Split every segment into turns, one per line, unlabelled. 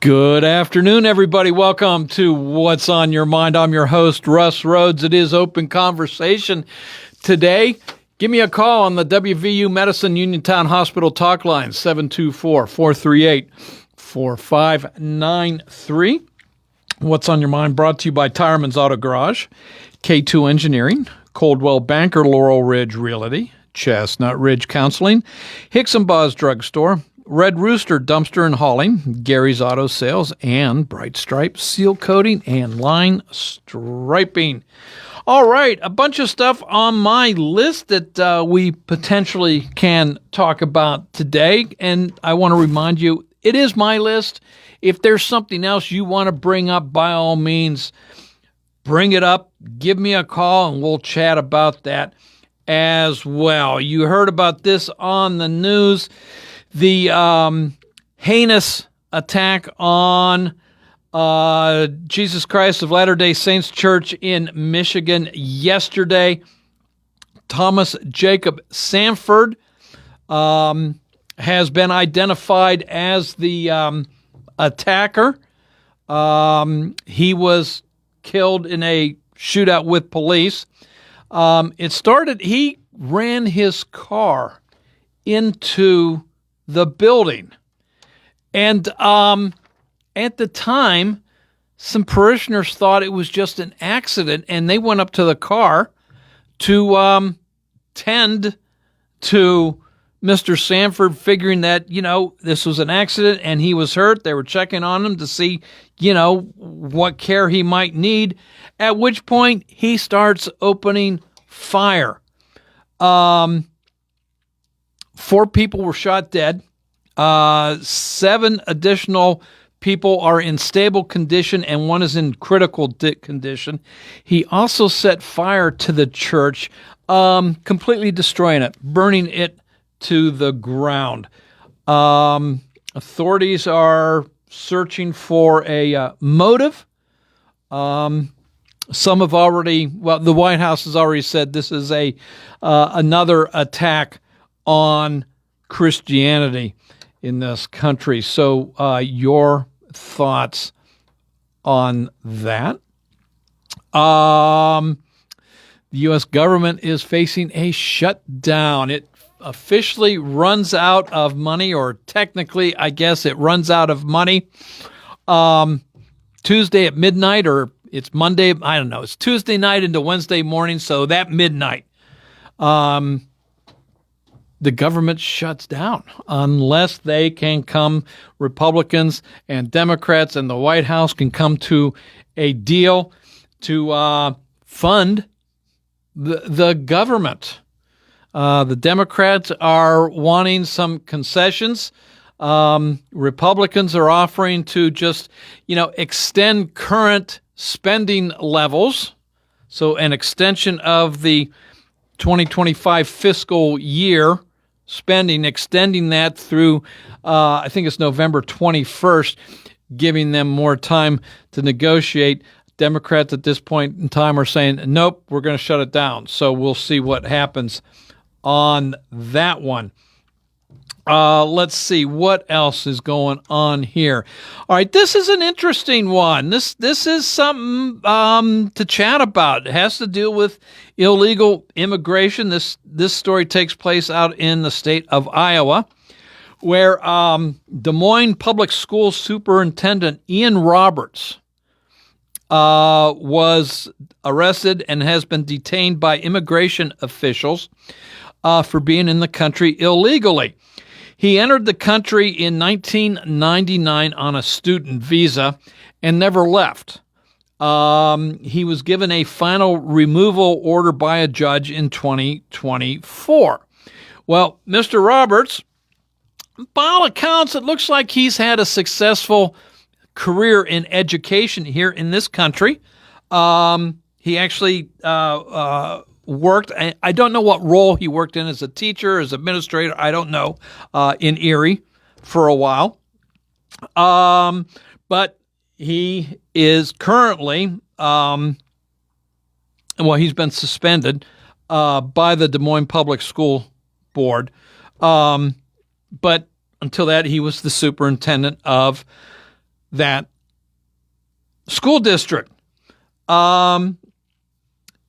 Good afternoon, everybody. Welcome to What's on Your Mind. I'm your host, Russ Rhodes. It is Open Conversation today. Give me a call on the WVU Medicine Uniontown Hospital talk line, 724-438-4593. What's on Your Mind brought to you by Tireman's Auto Garage, K2 Engineering, Coldwell Banker, Laurel Ridge Realty, Chestnut Ridge Counseling, Hicks and Baugh's Drugstore, Red Rooster Dumpster and Hauling, Gary's Auto Sales, and Bright Stripe Seal Coating and Line Striping. All right, a bunch of stuff on my list that we potentially can talk about today, and I want to remind you, it is my list. If there's something else you want to bring up, by all means, bring it up, give me a call, and we'll chat about that as well. You heard about this on the news. The heinous attack on Jesus Christ of Latter-day Saints Church in Michigan yesterday. Thomas Jacob Sanford has been identified as the attacker. He was killed in a shootout with police. He ran his car into the building. And at the time, some parishioners thought it was just an accident, and they went up to the car to tend to Mr. Sanford, figuring that, this was an accident and he was hurt. They were checking on him to see, what care he might need, at which point he starts opening fire. 4 people were shot dead. 7 additional people are in stable condition, and 1 is in critical condition. He also set fire to the church, completely destroying it, burning it to the ground. Authorities are searching for a motive. Some have already, the White House has already said this is another attack on Christianity in this country. So your thoughts on that? The U.S. government is facing a shutdown. It officially runs out of money, or technically, I guess it runs out of money Tuesday at midnight, or it's Monday. I don't know. It's Tuesday night into Wednesday morning, so that midnight. The government shuts down unless they can come, Republicans and Democrats and the White House can come to a deal to fund the government. The Democrats are wanting some concessions. Republicans are offering to just, extend current spending levels. So an extension of the 2025 fiscal year spending, extending that through, I think it's November 21st, giving them more time to negotiate. Democrats at this point in time are saying, nope, we're going to shut it down. So we'll see what happens on that one. Let's see what else is going on here. All right, this is an interesting one. This is something to chat about. It has to deal with illegal immigration. This story takes place out in the state of Iowa, where Des Moines Public School Superintendent Ian Roberts was arrested and has been detained by immigration officials for being in the country illegally. He entered the country in 1999 on a student visa and never left. He was given a final removal order by a judge in 2024. Well, Mr. Roberts, by all accounts, it looks like he's had a successful career in education here in this country. He actually worked, I don't know what role he worked in, as a teacher, as administrator, I don't know, in Erie for a while. But he is currently, he's been suspended by the Des Moines Public School Board. But until that, he was the superintendent of that school district.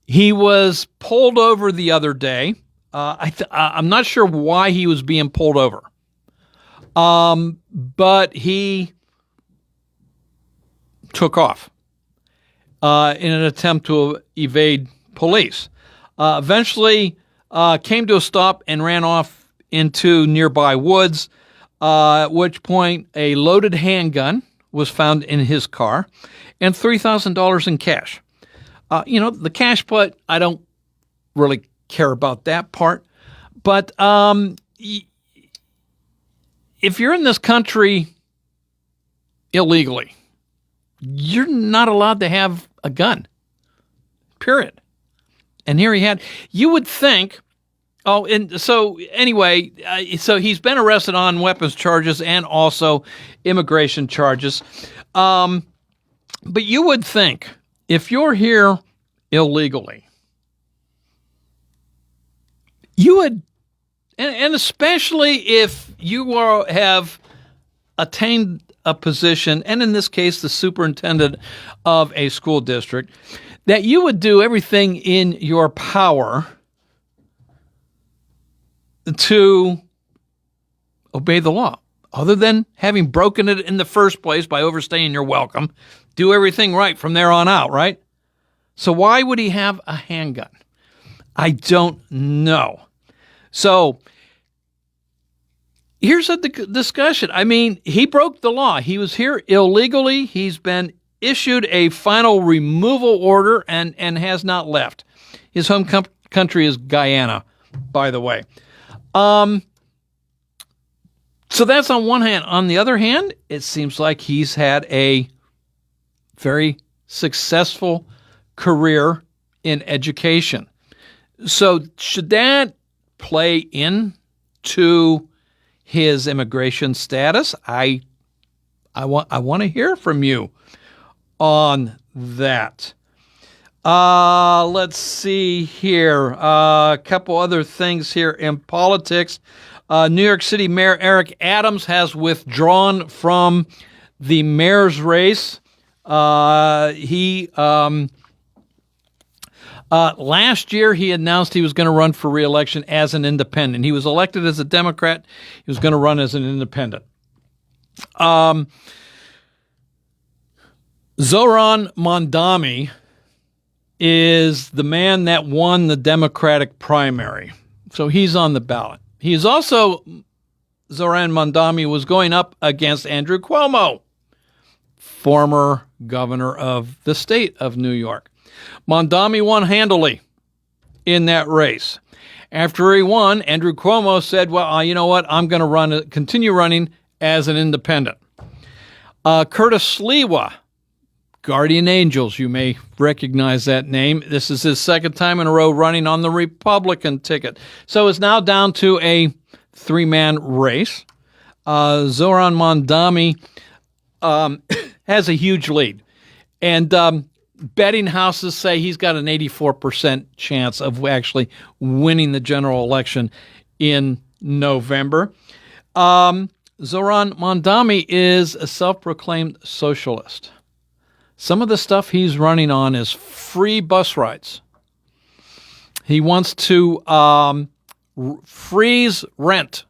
He was pulled over the other day. I'm not sure why he was being pulled over, but he took off in an attempt to evade police. Eventually came to a stop and ran off into nearby woods, at which point a loaded handgun was found in his car and $3,000 in cash. The cash part, I don't really care about that part. But if you're in this country illegally, you're not allowed to have a gun, period. And here he had, you would think, so he's been arrested on weapons charges and also immigration charges. But you would think, if you're here illegally, you would, and especially if you have attained a position, and in this case, the superintendent of a school district, that you would do everything in your power to obey the law, other than having broken it in the first place by overstaying your welcome. Do everything right from there on out, right? So why would he have a handgun? I don't know. So here's a discussion. I mean, he broke the law. He was here illegally. He's been issued a final removal order and has not left. His home country is Guyana, by the way. So that's on one hand. On the other hand, it seems like he's had a very successful career in education. So should that play into his immigration status? I want to hear from you on that. Let's see here. A couple other things here in politics. New York City Mayor Eric Adams has withdrawn from the mayor's race. Last year, he announced he was going to run for re-election as an independent. He was elected as a Democrat. He was going to run as an independent. Zohran Mamdani is the man that won the Democratic primary. So he's on the ballot. He's also, Zohran Mamdani was going up against Andrew Cuomo, former governor of the state of New York. Mamdani won handily in that race. After he won, Andrew Cuomo said, well, you know what? I'm going to continue running as an independent. Curtis Sliwa, Guardian Angels, you may recognize that name. This is his second time in a row running on the Republican ticket. So it's now down to a three-man race. Zohran Mamdani has a huge lead. And betting houses say he's got an 84% chance of actually winning the general election in November. Zohran Mamdani is a self-proclaimed socialist. Some of the stuff he's running on is free bus rides. He wants to freeze rent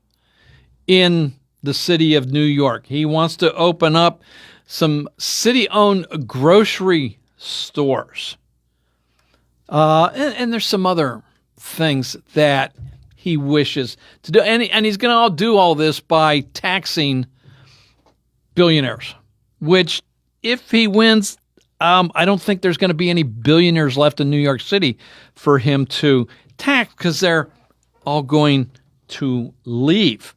in the city of New York. He wants to open up some city-owned grocery stores. And there's some other things that he wishes to do. And he's going to do all this by taxing billionaires, which if he wins, I don't think there's going to be any billionaires left in New York City for him to tax because they're all going to leave.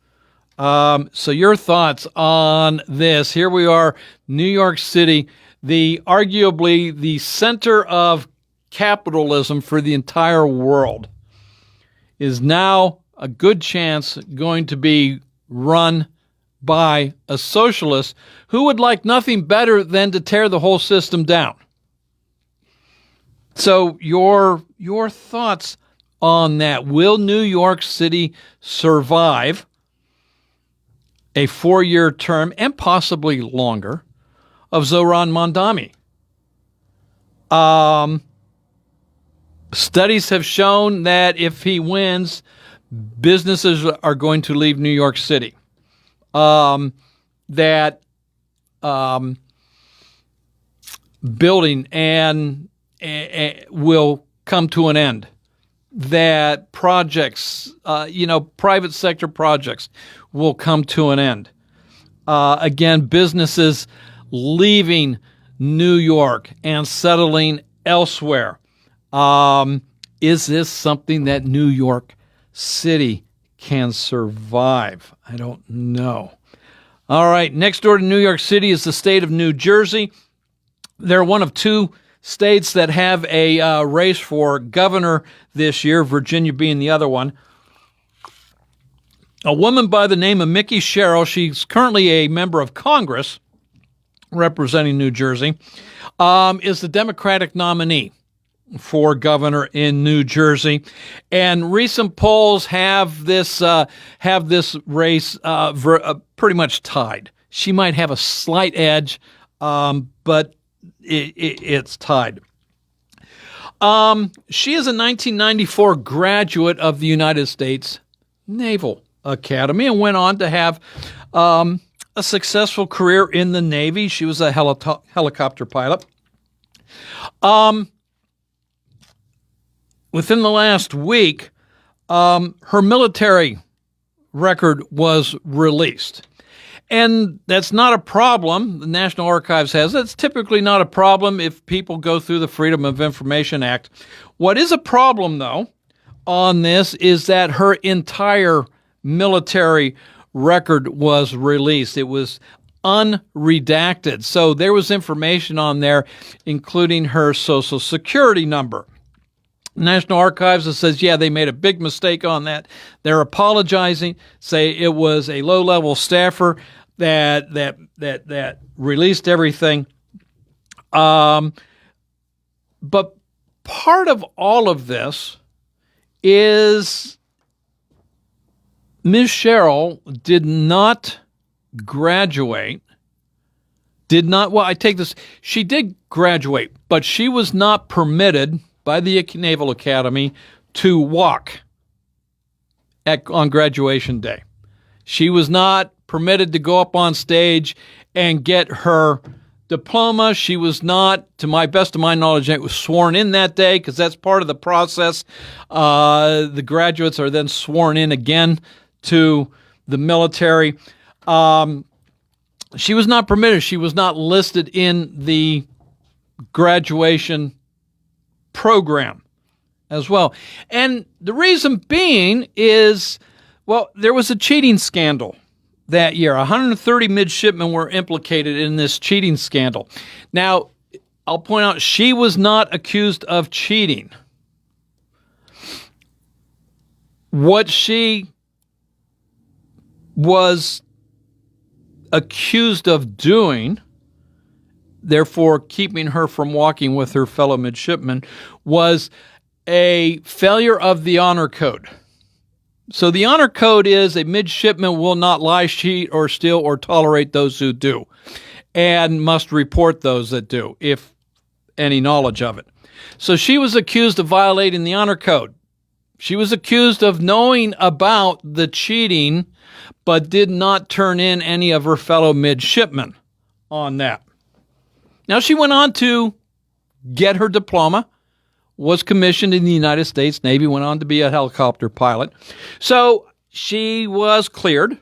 So your thoughts on this? Here we are, New York City, arguably the center of capitalism for the entire world, is now a good chance going to be run by a socialist who would like nothing better than to tear the whole system down. So your thoughts on that? Will New York City survive a 4-year term and possibly longer of Zoran Mondami. Studies have shown that if he wins, businesses are going to leave New York City. Building and will come to an end. That projects, private sector projects will come to an end. Again, businesses leaving New York and settling elsewhere. Is this something that New York City can survive? I don't know. All right, next door to New York City is the state of New Jersey. They're one of two states that have a race for governor this year, Virginia being the other one. A woman by the name of Mikie Sherrill, she's currently a member of Congress representing New Jersey, is the Democratic nominee for governor in New Jersey. And recent polls have this race pretty much tied. She might have a slight edge, but it's tied. She is a 1994 graduate of the United States Naval Academy and went on to have a successful career in the Navy. She was a helicopter pilot. Within the last week, her military record was released. And that's not a problem. The National Archives has it. It's typically not a problem if people go through the Freedom of Information Act. What is a problem, though, on this is that her entire military record was released. It was unredacted. So there was information on there, including her Social Security number. National Archives says, yeah, they made a big mistake on that. They're apologizing, say it was a low-level staffer that released everything. But part of all of this is Ms. Sherrill did not graduate. She did graduate, but she was not permitted by the Naval Academy to walk on graduation day. She was not permitted to go up on stage and get her diploma. She was not, to my best of my knowledge, it was sworn in that day because that's part of the process. The graduates are then sworn in again to the military. She was not permitted. She was not listed in the graduation program as well. And the reason being is, well, there was a cheating scandal that year. 130 midshipmen were implicated in this cheating scandal. Now, I'll point out, she was not accused of cheating. What she was accused of doing, therefore keeping her from walking with her fellow midshipmen, was a failure of the honor code. So the honor code is a midshipman will not lie, cheat, or steal, or tolerate those who do, and must report those that do, if any knowledge of it. So she was accused of violating the honor code. She was accused of knowing about the cheating, but did not turn in any of her fellow midshipmen on that. Now, she went on to get her diploma, was commissioned in the United States Navy, went on to be a helicopter pilot. So she was cleared.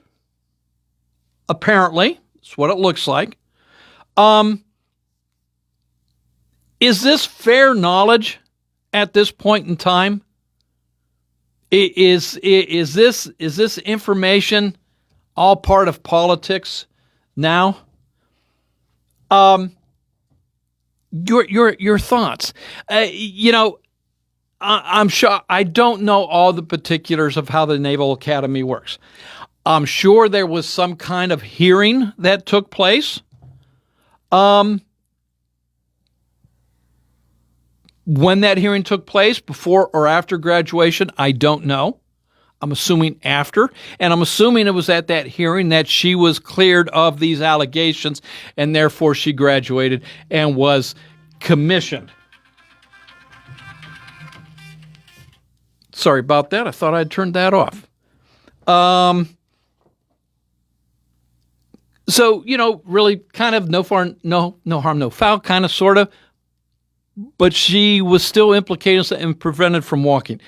Apparently, that's what it looks like. Is this fair knowledge at this point in time? Is this information all part of politics now? Your thoughts. I'm sure I don't know all the particulars of how the Naval Academy works. I'm sure there was some kind of hearing that took place. When that hearing took place, before or after graduation, I don't know. I'm assuming after, and I'm assuming it was at that hearing that she was cleared of these allegations, and therefore she graduated and was commissioned. Sorry about that. I thought I'd turned that off. So, really kind of no harm, no foul, kind of, sort of. But she was still implicated and prevented from walking.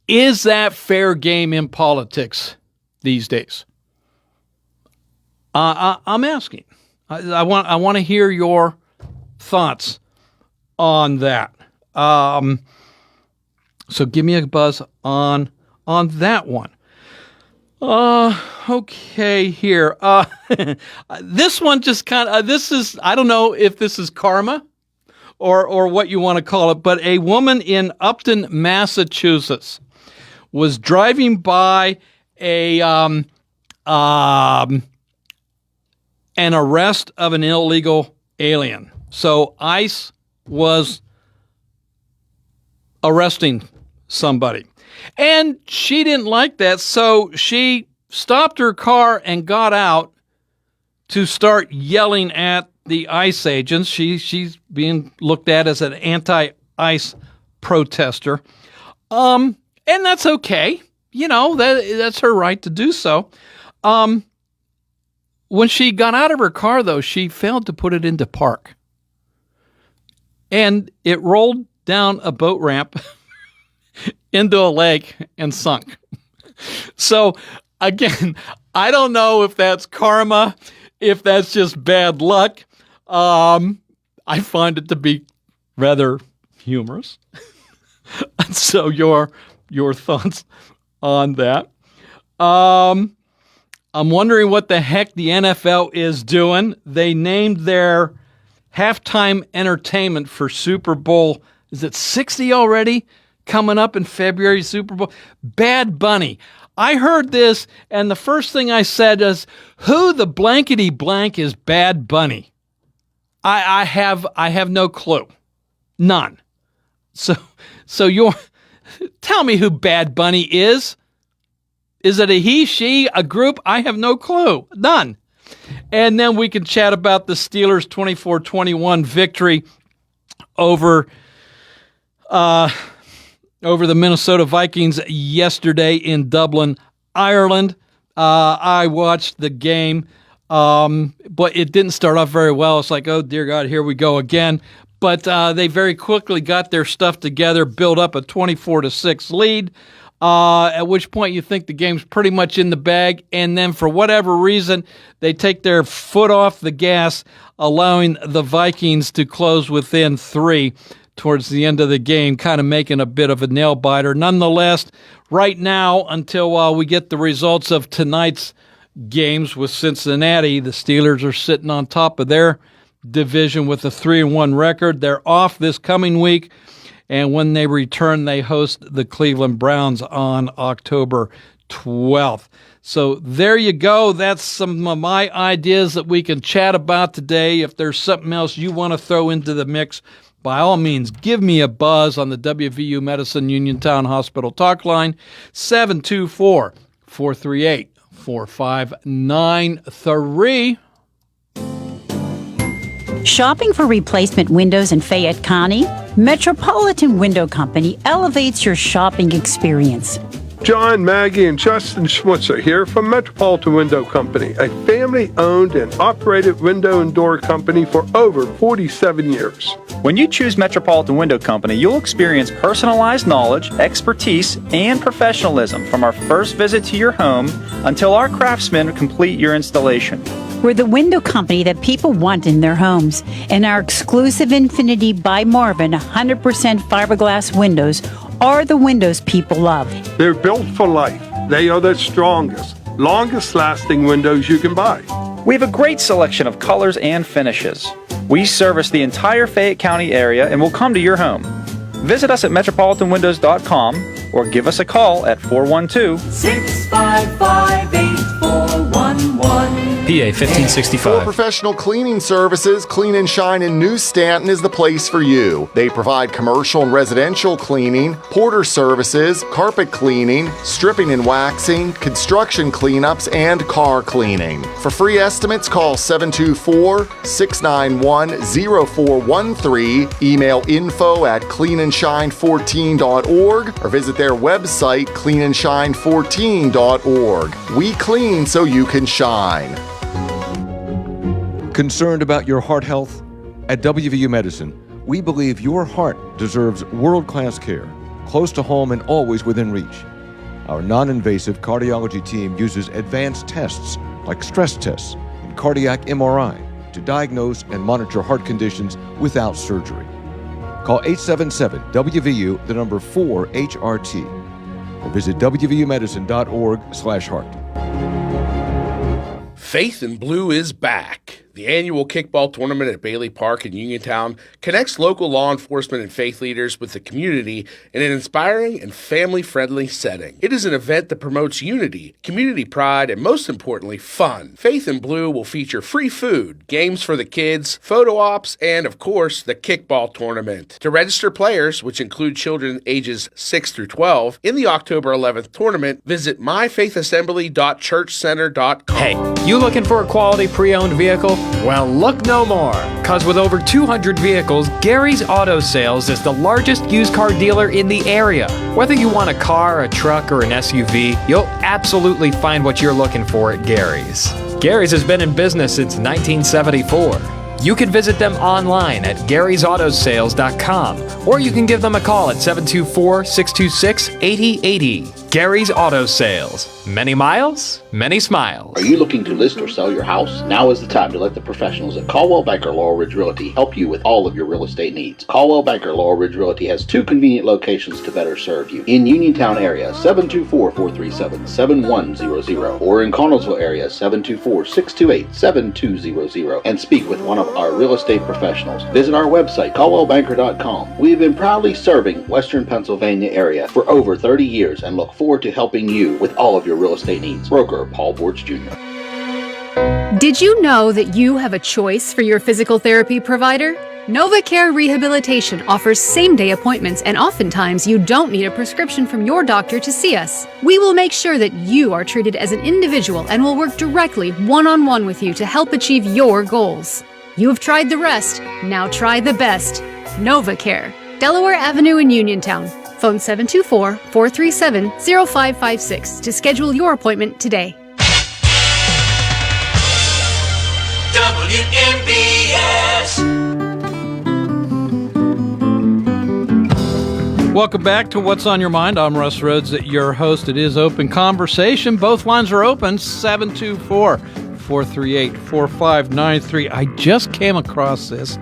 Is that fair game in politics these days? I'm asking. I want to hear your thoughts on that. So give me a buzz on that one. Okay, here. This one just kind of, I don't know if this is karma or what you want to call it, but a woman in Upton, Massachusetts was driving by an arrest of an illegal alien. So ICE was arresting somebody. And she didn't like that, so she stopped her car and got out to start yelling at the ICE agents. She's being looked at as an anti-ICE protester. And that's okay. That's her right to do so. When she got out of her car, though, she failed to put it into park. And it rolled down a boat ramp into a lake and sunk. So, again, I don't know if that's karma, if that's just bad luck. I find it to be rather humorous. So your thoughts on that. I'm wondering what the heck the NFL is doing. They named their halftime entertainment for Super Bowl, is it 60 already? Coming up in February, Super Bowl. Bad Bunny. I heard this, and the first thing I said is, who the blankety blank is Bad Bunny? I have no clue. None. So tell me who Bad Bunny is. Is it a he, she, a group? I have no clue. None. And then we can chat about the Steelers' 24-21 victory over the Minnesota Vikings yesterday in Dublin, Ireland. I watched the game, but it didn't start off very well. It's like, oh, dear God, here we go again. But they very quickly got their stuff together, built up a 24-6 lead, at which point you think the game's pretty much in the bag. And then for whatever reason, they take their foot off the gas, allowing the Vikings to close within 3 towards the end of the game, kind of making a bit of a nail-biter. Nonetheless, right now, until we get the results of tonight's games with Cincinnati, the Steelers are sitting on top of their division with a 3-1 record. They're off this coming week, and when they return, they host the Cleveland Browns on October 12th. So there you go. That's some of my ideas that we can chat about today. If there's something else you want to throw into the mix, by all means, give me a buzz on the WVU Medicine Uniontown Hospital talk line, 724-438-4593.
Shopping for replacement windows in Fayette County? Metropolitan Window Company elevates your shopping experience.
John, Maggie, and Justin Schmutzer here from Metropolitan Window Company, a family-owned and operated window and door company for over 47 years.
When you choose Metropolitan Window Company, you'll experience personalized knowledge, expertise, and professionalism from our first visit to your home until our craftsmen complete your installation.
We're the window company that people want in their homes, and our exclusive Infinity by Marvin 100% fiberglass windows are the windows people love.
They're built for life. They are the strongest, longest-lasting windows you can buy.
We have a great selection of colors and finishes. We service the entire Fayette County area and will come to your home. Visit us at metropolitanwindows.com or give us a call at 412-655-8411.
PA 1565.
For professional cleaning services, Clean and Shine in New Stanton is the place for you. They provide commercial and residential cleaning, porter services, carpet cleaning, stripping and waxing, construction cleanups, and car cleaning. For free estimates, call 724-691-0413, email info@cleanandshine14.org, or visit their website, cleanandshine14.org. We clean so you can shine.
Concerned about your heart health? At WVU Medicine, we believe your heart deserves world-class care, close to home and always within reach. Our non-invasive cardiology team uses advanced tests like stress tests and cardiac MRI to diagnose and monitor heart conditions without surgery. Call 877-WVU, the number 4HRT, or visit wvumedicine.org/heart.
Faith in Blue is back. The annual kickball tournament at Bailey Park in Uniontown connects local law enforcement and faith leaders with the community in an inspiring and family-friendly setting. It is an event that promotes unity, community pride, and most importantly, fun. Faith in Blue will feature free food, games for the kids, photo ops, and, of course, the kickball tournament. To register players, which include children ages 6 through 12, in the October 11th tournament, visit myfaithassembly.churchcenter.com.
Hey, you looking for a quality pre-owned vehicle? Well, look no more, because with over 200 vehicles, Gary's Auto Sales is the largest used car dealer in the area. Whether you want a car, a truck, or an SUV, you'll absolutely find what you're looking for at Gary's. Gary's has been in business since 1974. You can visit them online at Gary'sAutoSales.com, or you can give them a call at 724-626-8080. Gary's Auto Sales. Many miles, many smiles.
Are you looking to list or sell your house? Now is the time to let the professionals at Caldwell Banker Laurel Ridge Realty help you with all of your real estate needs. Caldwell Banker Laurel Ridge Realty has two convenient locations to better serve you. In Uniontown area, 724-437-7100, or in Connellsville area, 724-628-7200, and speak with one of our real estate professionals. Visit our website, caldwellbanker.com. We have been proudly serving Western Pennsylvania area for over 30 years and look forward to helping you with all of your real estate needs. Broker Paul Borch Jr.
Did you know that you have a choice for your physical therapy provider? NovaCare Rehabilitation offers same-day appointments, and oftentimes you don't need a prescription from your doctor to see us. We will make sure that you are treated as an individual and will work directly one-on-one with you to help achieve your goals. You have tried the rest, now try the best. NovaCare, Delaware Avenue in Uniontown. Phone 724-437-0556 to schedule your appointment today.
WNBS.
Welcome back to What's on Your Mind. I'm Russ Rhodes, your host. It is Open Conversation. Both lines are open, 724-438-4593. I just came across this.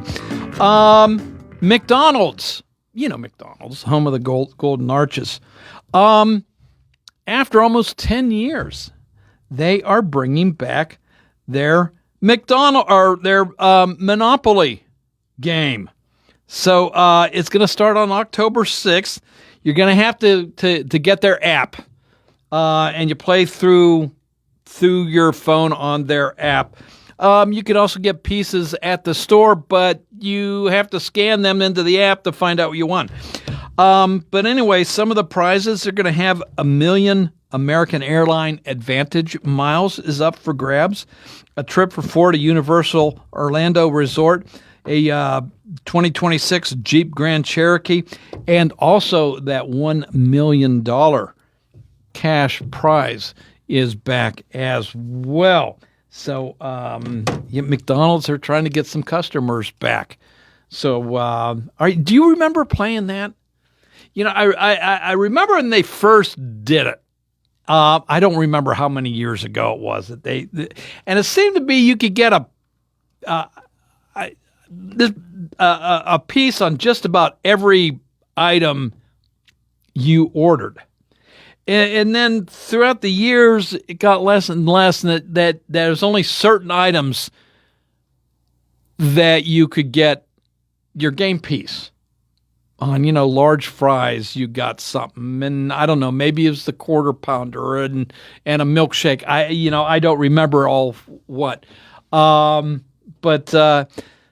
McDonald's. You know McDonald's, home of the Golden Arches. After almost 10 years, they are bringing back their Monopoly game. So it's going to start on October 6th. You're going to have to get their app, and you play through your phone on their app. You could also get pieces at the store, but you have to scan them into the app to find out what you want. But anyway, some of the prizes are going to have 1 million American Airline Advantage miles is up for grabs, a trip for 4 to Universal Orlando Resort, a 2026 Jeep Grand Cherokee, and also that $1 million cash prize is back as well. So McDonald's are trying to get some customers back. So do you remember playing that? You know, I remember when they first did it. I don't remember how many years ago it was that and it seemed to be you could get a piece on just about every item you ordered. And then throughout the years, it got less and less, and that there's only certain items that you could get your game piece on, large fries, you got something. And I don't know, maybe it was the quarter pounder and a milkshake. I don't remember all what.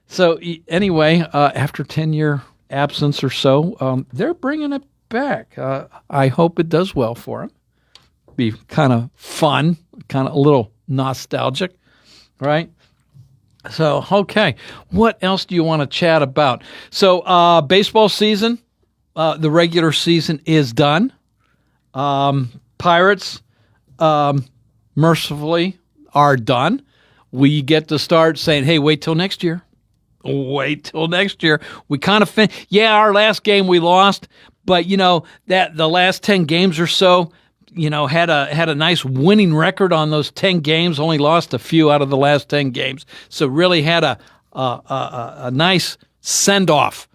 So anyway, after 10-year absence or so, they're bringing it back. I hope it does well for them. Be kind of fun, kind of a little nostalgic, right? So, okay, what else do you want to chat about? So, baseball season, the regular season is done. Pirates, mercifully, are done. We get to start saying, hey, wait till next year. Wait till next year. We kind of our last game we lost, but that the last 10 games or so, had a nice winning record on those 10 games. Only lost a few out of the last 10 games, so really had a nice send off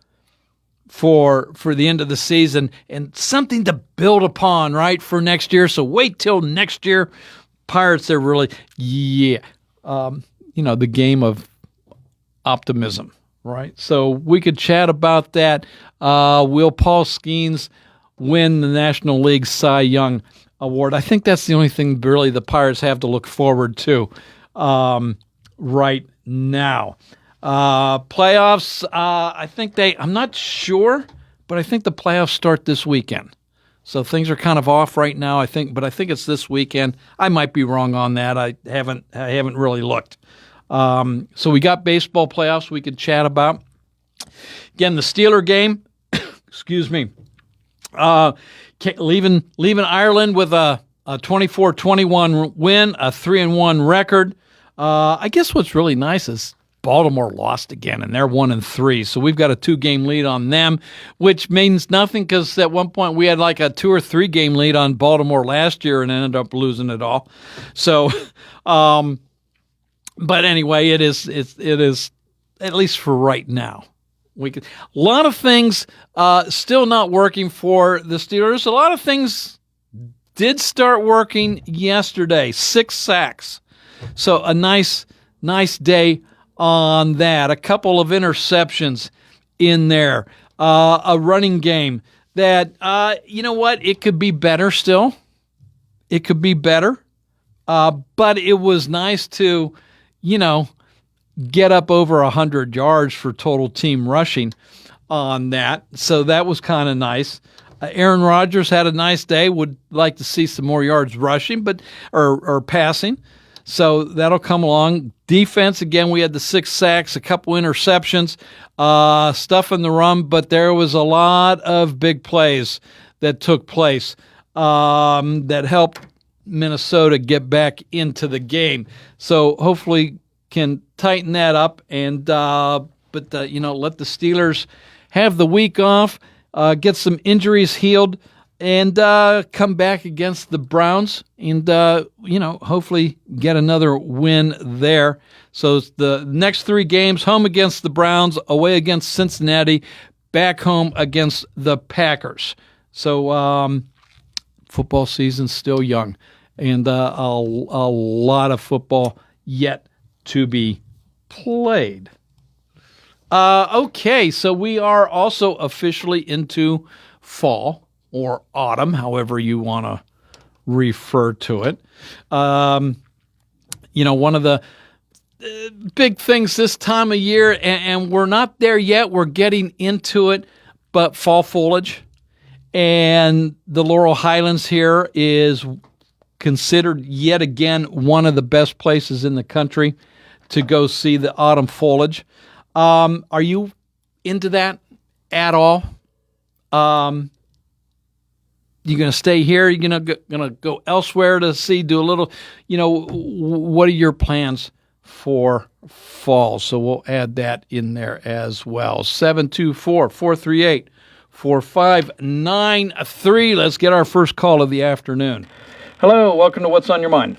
for the end of the season and something to build upon, right, for next year. So wait till next year. Pirates are really the game of optimism, right? So we could chat about that. Will Paul Skeens win the National League Cy Young Award? I think that's the only thing really the Pirates have to look forward to right now. Playoffs, I'm not sure, but I think the playoffs start this weekend. So things are kind of off right now, I think it's this weekend. I might be wrong on that. I haven't really looked. So we got baseball playoffs we could chat about. Again, the Steeler game, excuse me, leaving Ireland with a 24-21 win, a 3-1 record. I guess what's really nice is Baltimore lost again, and they're 1-3. So we've got a 2-game lead on them, which means nothing because at one point we had like a 2 or 3 game lead on Baltimore last year and ended up losing it all. So, but anyway, it is at least for right now. A lot of things still not working for the Steelers. A lot of things did start working yesterday. 6 sacks. So a nice day on that. A couple of interceptions in there. A running game that, it could be better still. It could be better. But it was nice to, get up over 100 yards for total team rushing on that. So that was kind of nice. Aaron Rodgers had a nice day. Would like to see some more yards rushing, or passing. So that'll come along. Defense, again, we had the 6 sacks, a couple interceptions, stuff in the run, but there was a lot of big plays that took place that helped Minnesota get back into the game. So hopefully can tighten that up and let the Steelers have the week off, get some injuries healed, and come back against the Browns and, hopefully get another win there. So it's the next 3 games, home against the Browns, away against Cincinnati, back home against the Packers. So football season's still young, and a lot of football yet to be played. Okay, so we are also officially into fall or autumn, however you want to refer to it. One of the big things this time of year, and we're not there yet, we're getting into it, but fall foliage. And the Laurel Highlands here is considered yet again one of the best places in the country to go see the autumn foliage. Are you into that at all? You going to stay here? You going to go elsewhere to see, do a little, what are your plans for fall? So we'll add that in there as well. 724-438-4593. Let's get our first call of the afternoon. Hello, welcome to What's on Your Mind.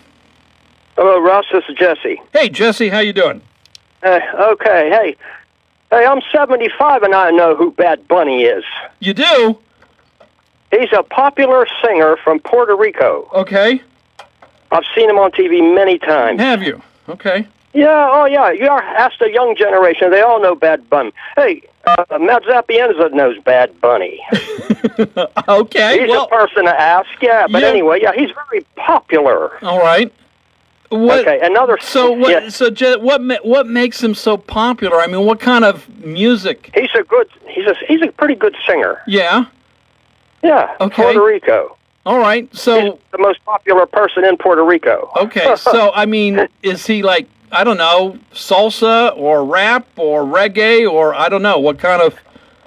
Hello, Russ. This is Jesse.
Hey, Jesse, how you doing?
Okay. Hey, I'm 75 and I know who Bad Bunny is.
You do?
He's a popular singer from Puerto Rico.
Okay.
I've seen him on TV many times.
Have you? Okay.
Yeah, oh yeah. You ask the young generation; they all know Bad Bunny. Hey, Matt Zapienza knows Bad Bunny.
Okay,
He's a person to ask. Yeah, but anyway, yeah, he's very popular.
All right.
Okay, another.
So what makes him so popular? I mean, what kind of music?
He's a pretty good singer.
Yeah.
Yeah.
Okay.
Puerto Rico.
All right. So
he's the most popular person in Puerto Rico.
Okay. So I mean, is he like, I don't know, salsa or rap or reggae or I don't know what kind of?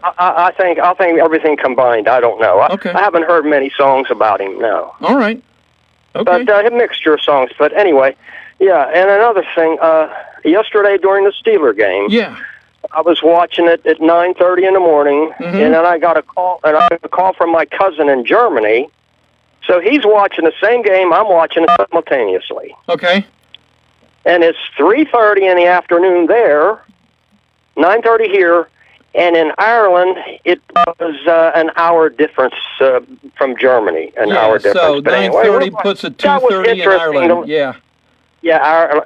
I think everything combined. I don't know.
Okay.
I haven't heard many songs about him. No.
All right. Okay.
But a mixture of songs. But anyway, yeah. And another thing. Yesterday during the Steeler game.
Yeah.
I was watching it at 9:30 in the morning, and then I got a call. And I got a call from my cousin in Germany. So he's watching the same game I'm watching it simultaneously.
Okay.
And it's 3:30 in the afternoon there, 9:30 here, and in Ireland it was an hour difference from Germany. An hour difference.
So
but
9:30
anyway,
puts it
that was
2:30 in Ireland. Yeah.
Yeah,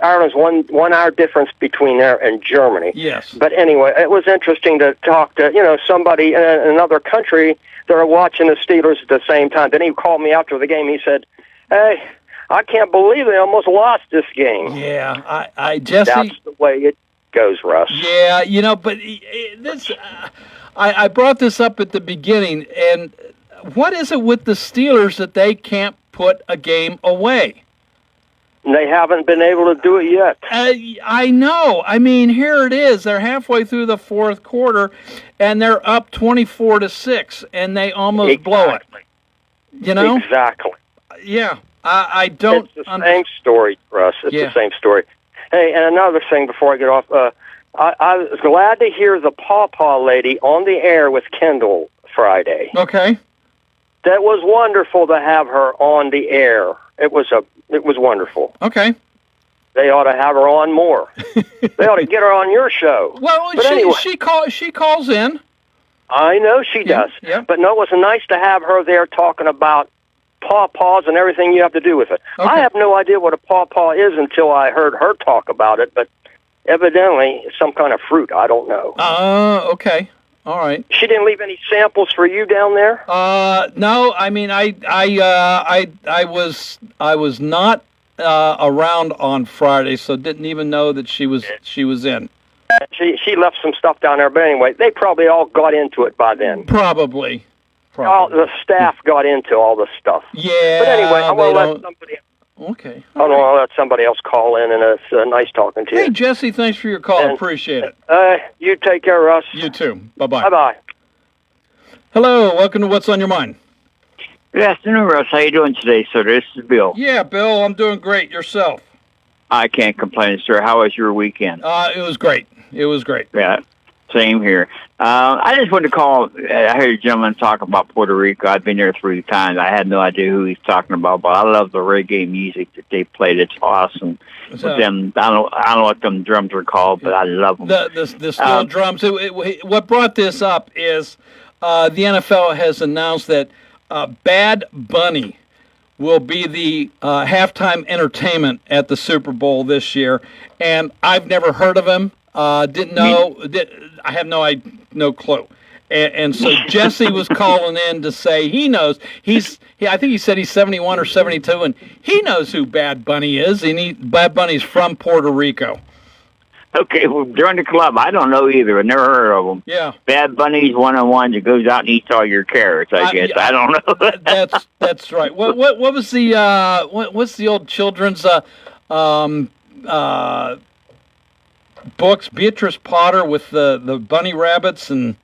Ireland's one hour difference between there and Germany.
Yes.
But anyway, it was interesting to talk to somebody in another country that are watching the Steelers at the same time. Then he called me after the game. He said, "Hey, I can't believe they almost lost this game."
Yeah, Jesse.
That's the way it goes, Russ.
Yeah, but this, I brought this up at the beginning, and what is it with the Steelers that they can't put a game away?
They haven't been able to do it yet.
I know. I mean, here it is. They're halfway through the fourth quarter, and they're up 24-6, and they almost blow it. You know?
Exactly.
Yeah. I don't.
It's the same story, Russ. It's the same story. Hey, and another thing before I get off, I was glad to hear the Pawpaw lady on the air with Kendall Friday.
Okay.
That was wonderful to have her on the air. It was wonderful.
Okay.
They ought to have her on more. They ought to get her on your show.
Well,
but anyway,
she calls in.
I know she does.
Yeah.
But no, it was nice to have her there talking about pawpaws and everything you have to do with it.
Okay.
I have no idea what a pawpaw is until I heard her talk about it, but evidently it's some kind of fruit. I don't know.
Okay. All right.
She didn't leave any samples for you down there?
No. I mean, I was not around on Friday, so didn't even know that she was in.
She left some stuff down there, but anyway, they probably all got into it by then.
Probably.
All the staff got into all the stuff.
Yeah.
But anyway, I'm going to let somebody.
Okay.
I'll let somebody else call in, and it's nice talking to you.
Hey, Jesse, thanks for your call. Appreciate it.
You take care, Russ.
You too. Bye-bye.
Bye-bye.
Hello. Welcome to What's on Your Mind.
Good afternoon, Russ. How you doing today, sir? This is Bill.
Yeah, Bill, I'm doing great. Yourself?
I can't complain, sir. How was your weekend?
It was great.
Yeah, same here. I just wanted to call. I heard a gentleman talk about Puerto Rico. I've been there 3 times. I had no idea who he's talking about, but I love the reggae music that they played. It's awesome. With them, I don't know what them drums are called, but I love them.
The steel drums. What brought this up is the NFL has announced that Bad Bunny will be the halftime entertainment at the Super Bowl this year, and I've never heard of him. Didn't know. I have no clue. And so Jesse was calling in to say he knows. I think he said he's 71 or 72, and he knows who Bad Bunny is. And Bad Bunny's from Puerto Rico.
Okay, well, join the club. I don't know either. I never heard of them.
Yeah.
Bad Bunny's one of one that goes out and eats all your carrots, I guess. I don't know.
That's right. What was the what's the old children's books? Beatrice Potter with the bunny rabbits and.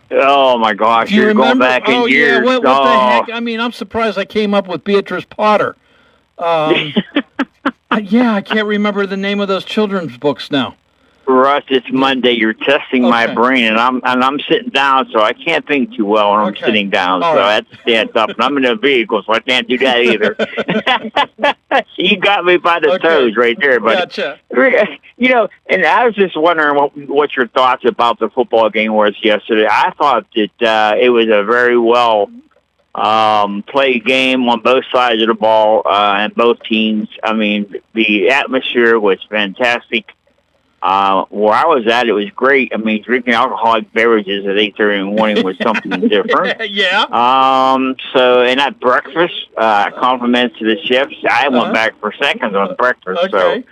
Oh my gosh! You're going back in years.
Yeah. What the heck? I mean, I'm surprised I came up with Beatrice Potter. Yeah, I can't remember the name of those children's books now.
Russ, it's Monday. You're testing my brain, and I'm sitting down, so I can't think too well when I'm sitting down.
All
so
right.
I have to stand up, and I'm in a vehicle, so I can't do that either. You got me by the toes right there, buddy.
Gotcha.
You know, and I was just wondering what your thoughts about the football game was yesterday. I thought that it was a very well play a game on both sides of the ball and both teams. I mean, the atmosphere was fantastic. Where I was at, it was great. I mean, drinking alcoholic beverages at 8:30 in the morning was something different.
Yeah.
So, and at breakfast, compliments to the chefs. I went back for seconds on breakfast.
Okay.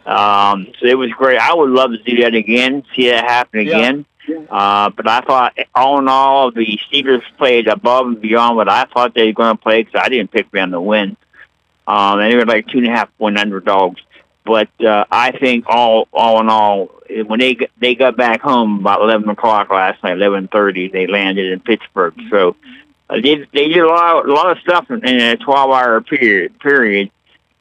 So it was great. I would love to do that again, see that happen again. But I thought, all in all, the Steelers played above and beyond what I thought they were going to play, because I didn't pick them to win. And they were like 2.5-point underdogs. But I think all in all, when they got back home about 11 o'clock last night, 11:30, they landed in Pittsburgh. So they did a lot of stuff in a 12-hour period.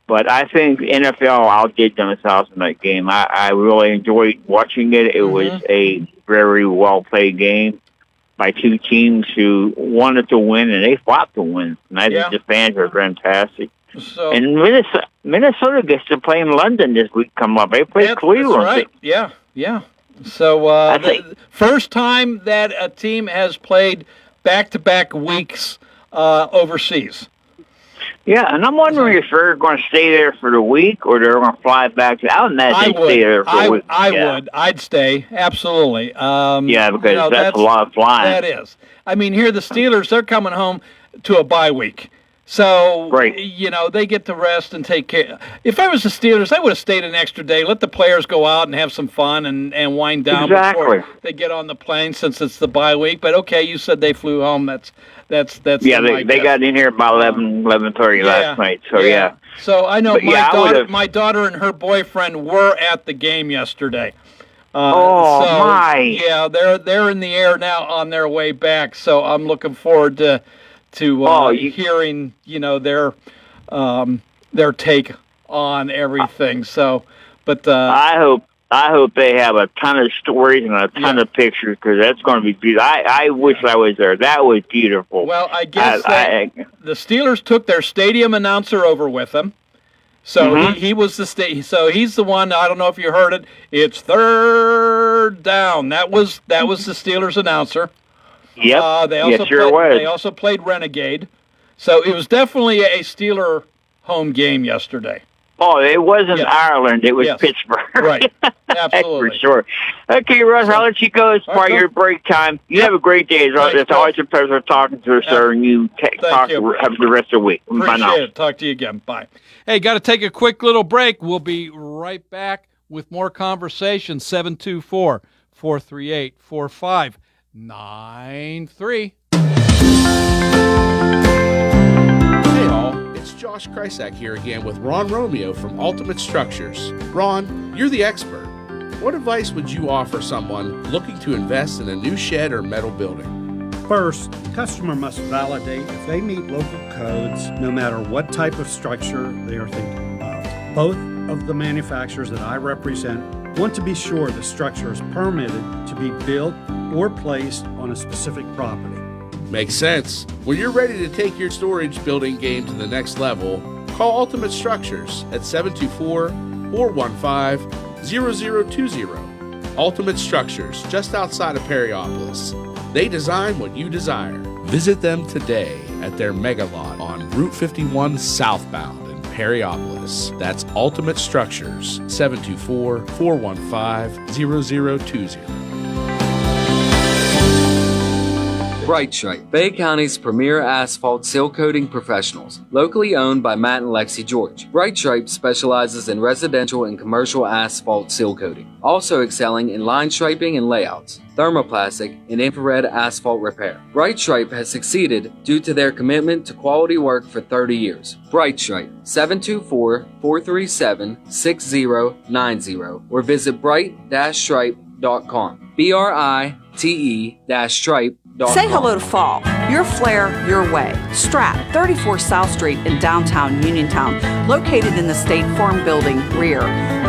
But I think the NFL outdid themselves in that game. I really enjoyed watching it. It was a very well-played game by two teams who wanted to win, and they fought to win. And I think the fans are fantastic.
So,
and Minnesota gets to play in London this week. Come up, they play Cleveland.
That's right. Yeah. So the first time that a team has played back-to-back weeks overseas.
Yeah, and I'm wondering if they're going to stay there for the week or they're going to fly back. I would imagine they'd stay there for a week.
I would. I'd stay. Absolutely.
Because that's a lot of flying.
That is. I mean, here the Steelers, they're coming home to a bye week. So, they get to rest and take care. If I was the Steelers, I would have stayed an extra day. Let the players go out and have some fun and wind down before they get on the plane, since it's the bye week. But, okay, you said they flew home. That's
they got in here about 11:30 last night. So,
So, I know my daughter and her boyfriend were at the game yesterday. Yeah, they're in the air now on their way back. So, I'm looking forward to hearing, their take on everything. So, but
I hope they have a ton of stories and a ton of pictures, because that's going to be beautiful. I wish I was there. That was beautiful.
Well, I guess the Steelers took their stadium announcer over with them. So he was so he's the one. I don't know if you heard it. It's third down. That was the Steelers announcer.
Yep.
They also played Renegade. So it was definitely a Steeler home game yesterday.
Oh, it wasn't Ireland. It was Pittsburgh.
Right. Absolutely.
For sure. Okay, Russ, I'll let you go. It's part of your break time. You have a great day. It's always a pleasure talking to us, sir, and you have a good rest of the week. Bye now.
Appreciate it. Talk to you again. Bye. Hey, got to take a quick little break. We'll be right back with more conversation. 724-438-4593.
Hey all, it's Josh Krysak here again with Ron Romeo from Ultimate Structures. Ron, you're the expert. What advice would you offer someone looking to invest in a new shed or metal building?
First, the customer must validate if they meet local codes, no matter what type of structure they are thinking about. Both of the manufacturers that I represent want to be sure the structure is permitted to be built or placed on a specific property.
Makes sense. When you're ready to take your storage building game to the next level, call Ultimate Structures at 724-415-0020. Ultimate Structures, just outside of Perryopolis. They design what you desire. Visit them today at their mega lot on Route 51 southbound in Perryopolis. That's Ultimate Structures, 724-415-0020.
Bright Stripe, Bay County's premier asphalt seal coating professionals, locally owned by Matt and Lexi George. Bright Stripe specializes in residential and commercial asphalt seal coating, also excelling in line striping and layouts, thermoplastic, and infrared asphalt repair. Bright Stripe has succeeded due to their commitment to quality work for 30 years. Bright Stripe, 724-437-6090, or visit bright-stripe.com. BRITE-stripe.com.
Say hello to fall. Your flair, your way. Strat, 34 South Street in downtown Uniontown, located in the State Farm Building rear.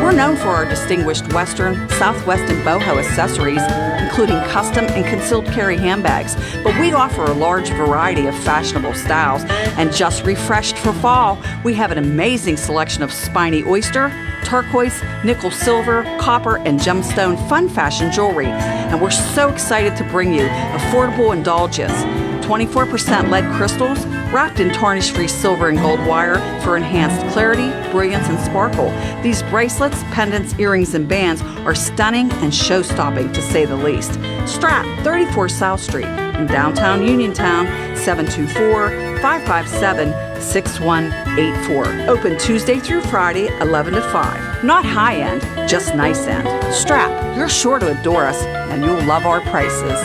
We're known for our distinguished Western, Southwest, and boho accessories, including custom and concealed carry handbags. But we offer a large variety of fashionable styles. And just refreshed for fall, we have an amazing selection of spiny oyster, turquoise, nickel silver, copper, and gemstone fun fashion jewelry. And we're so excited to bring you affordable indulgence. 24% lead crystals wrapped in tarnish-free silver and gold wire for enhanced clarity, brilliance, and sparkle. These bracelets, pendants, earrings, and bands are stunning and show-stopping, to say the least. Strap, 34 South Street in downtown Uniontown, 724-557-6184. Open Tuesday through Friday, 11 to 5. Not high-end, just nice-end. Strap, you're sure to adore us, and you'll love our prices.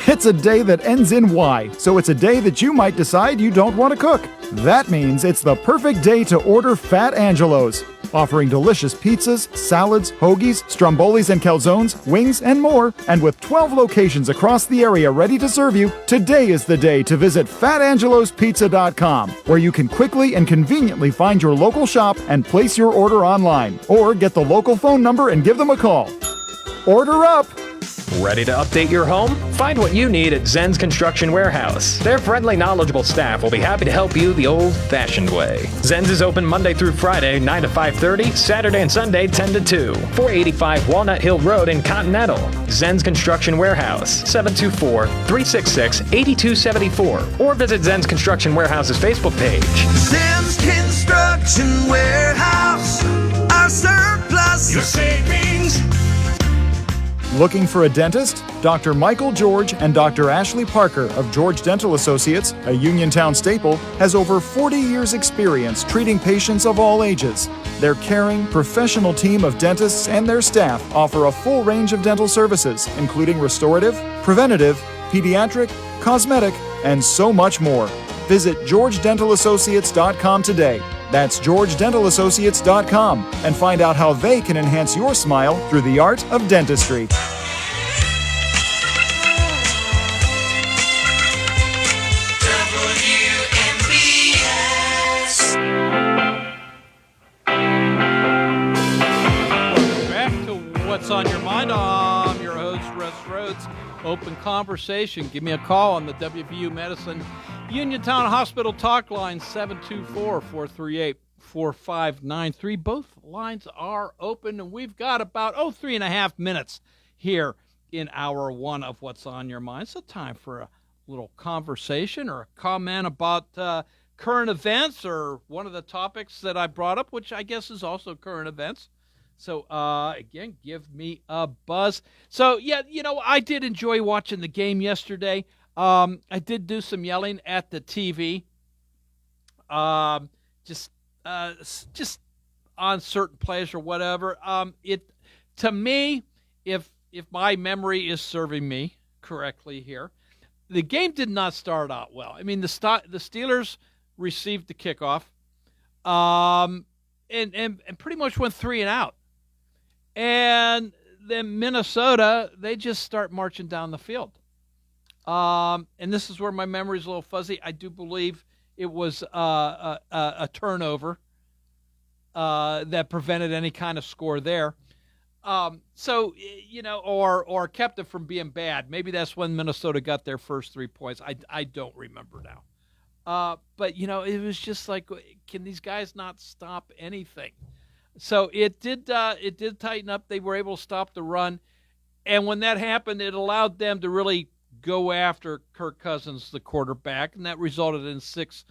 It's a day that ends in Y, so it's a day that you might decide you don't want to cook. That means it's the perfect day to order Fat Angelo's. Offering delicious pizzas, salads, hoagies, strombolis and calzones, wings, and more. And with 12 locations across the area ready to serve you, today is the day to visit FatAngelosPizza.com, where you can quickly and conveniently find your local shop and place your order online. Or get the local phone number and give them a call. Order up!
Ready to update your home? Find what you need at Zen's Construction Warehouse. Their friendly, knowledgeable staff will be happy to help you the old-fashioned way. Zen's is open Monday through Friday, 9 to 5:30, Saturday and Sunday, 10 to 2. 485 Walnut Hill Road in Continental. Zen's Construction Warehouse, 724-366-8274. Or visit Zen's Construction Warehouse's Facebook page.
Zen's Construction Warehouse, our surplus, your savings.
Looking for a dentist? Dr. Michael George and Dr. Ashley Parker of George Dental Associates, a Uniontown staple, has over 40 years' experience treating patients of all ages. Their caring, professional team of dentists and their staff offer a full range of dental services, including restorative, preventative, pediatric, cosmetic, and so much more. Visit GeorgeDentalAssociates.com today. That's GeorgeDentalAssociates.com and find out how they can enhance your smile through the art of dentistry.
Back to What's on Your Mind. I'm your host, Russ Rhodes. Open conversation. Give me a call on the WVU Medicine Uniontown Hospital Talk Line, 724-438-4593. Both lines are open, and we've got about 3.5 minutes here in hour one of What's on Your Mind. So time for a little conversation or a comment about current events or one of the topics that I brought up, which I guess is also current events. So, again, give me a buzz. So, yeah, I did enjoy watching the game yesterday. I did do some yelling at the TV, just on certain plays or whatever. To me, if my memory is serving me correctly here, the game did not start out well. I mean, the Steelers received the kickoff, and pretty much went 3 and out, and then Minnesota, they just start marching down the field. And this is where my memory is a little fuzzy. I do believe it was a turnover that prevented any kind of score there. Or kept it from being bad. Maybe that's when Minnesota got their first 3 points. I don't remember now. But it was just like, can these guys not stop anything? So it did tighten up. They were able to stop the run. And when that happened, it allowed them to really go after Kirk Cousins, the quarterback, and that resulted in six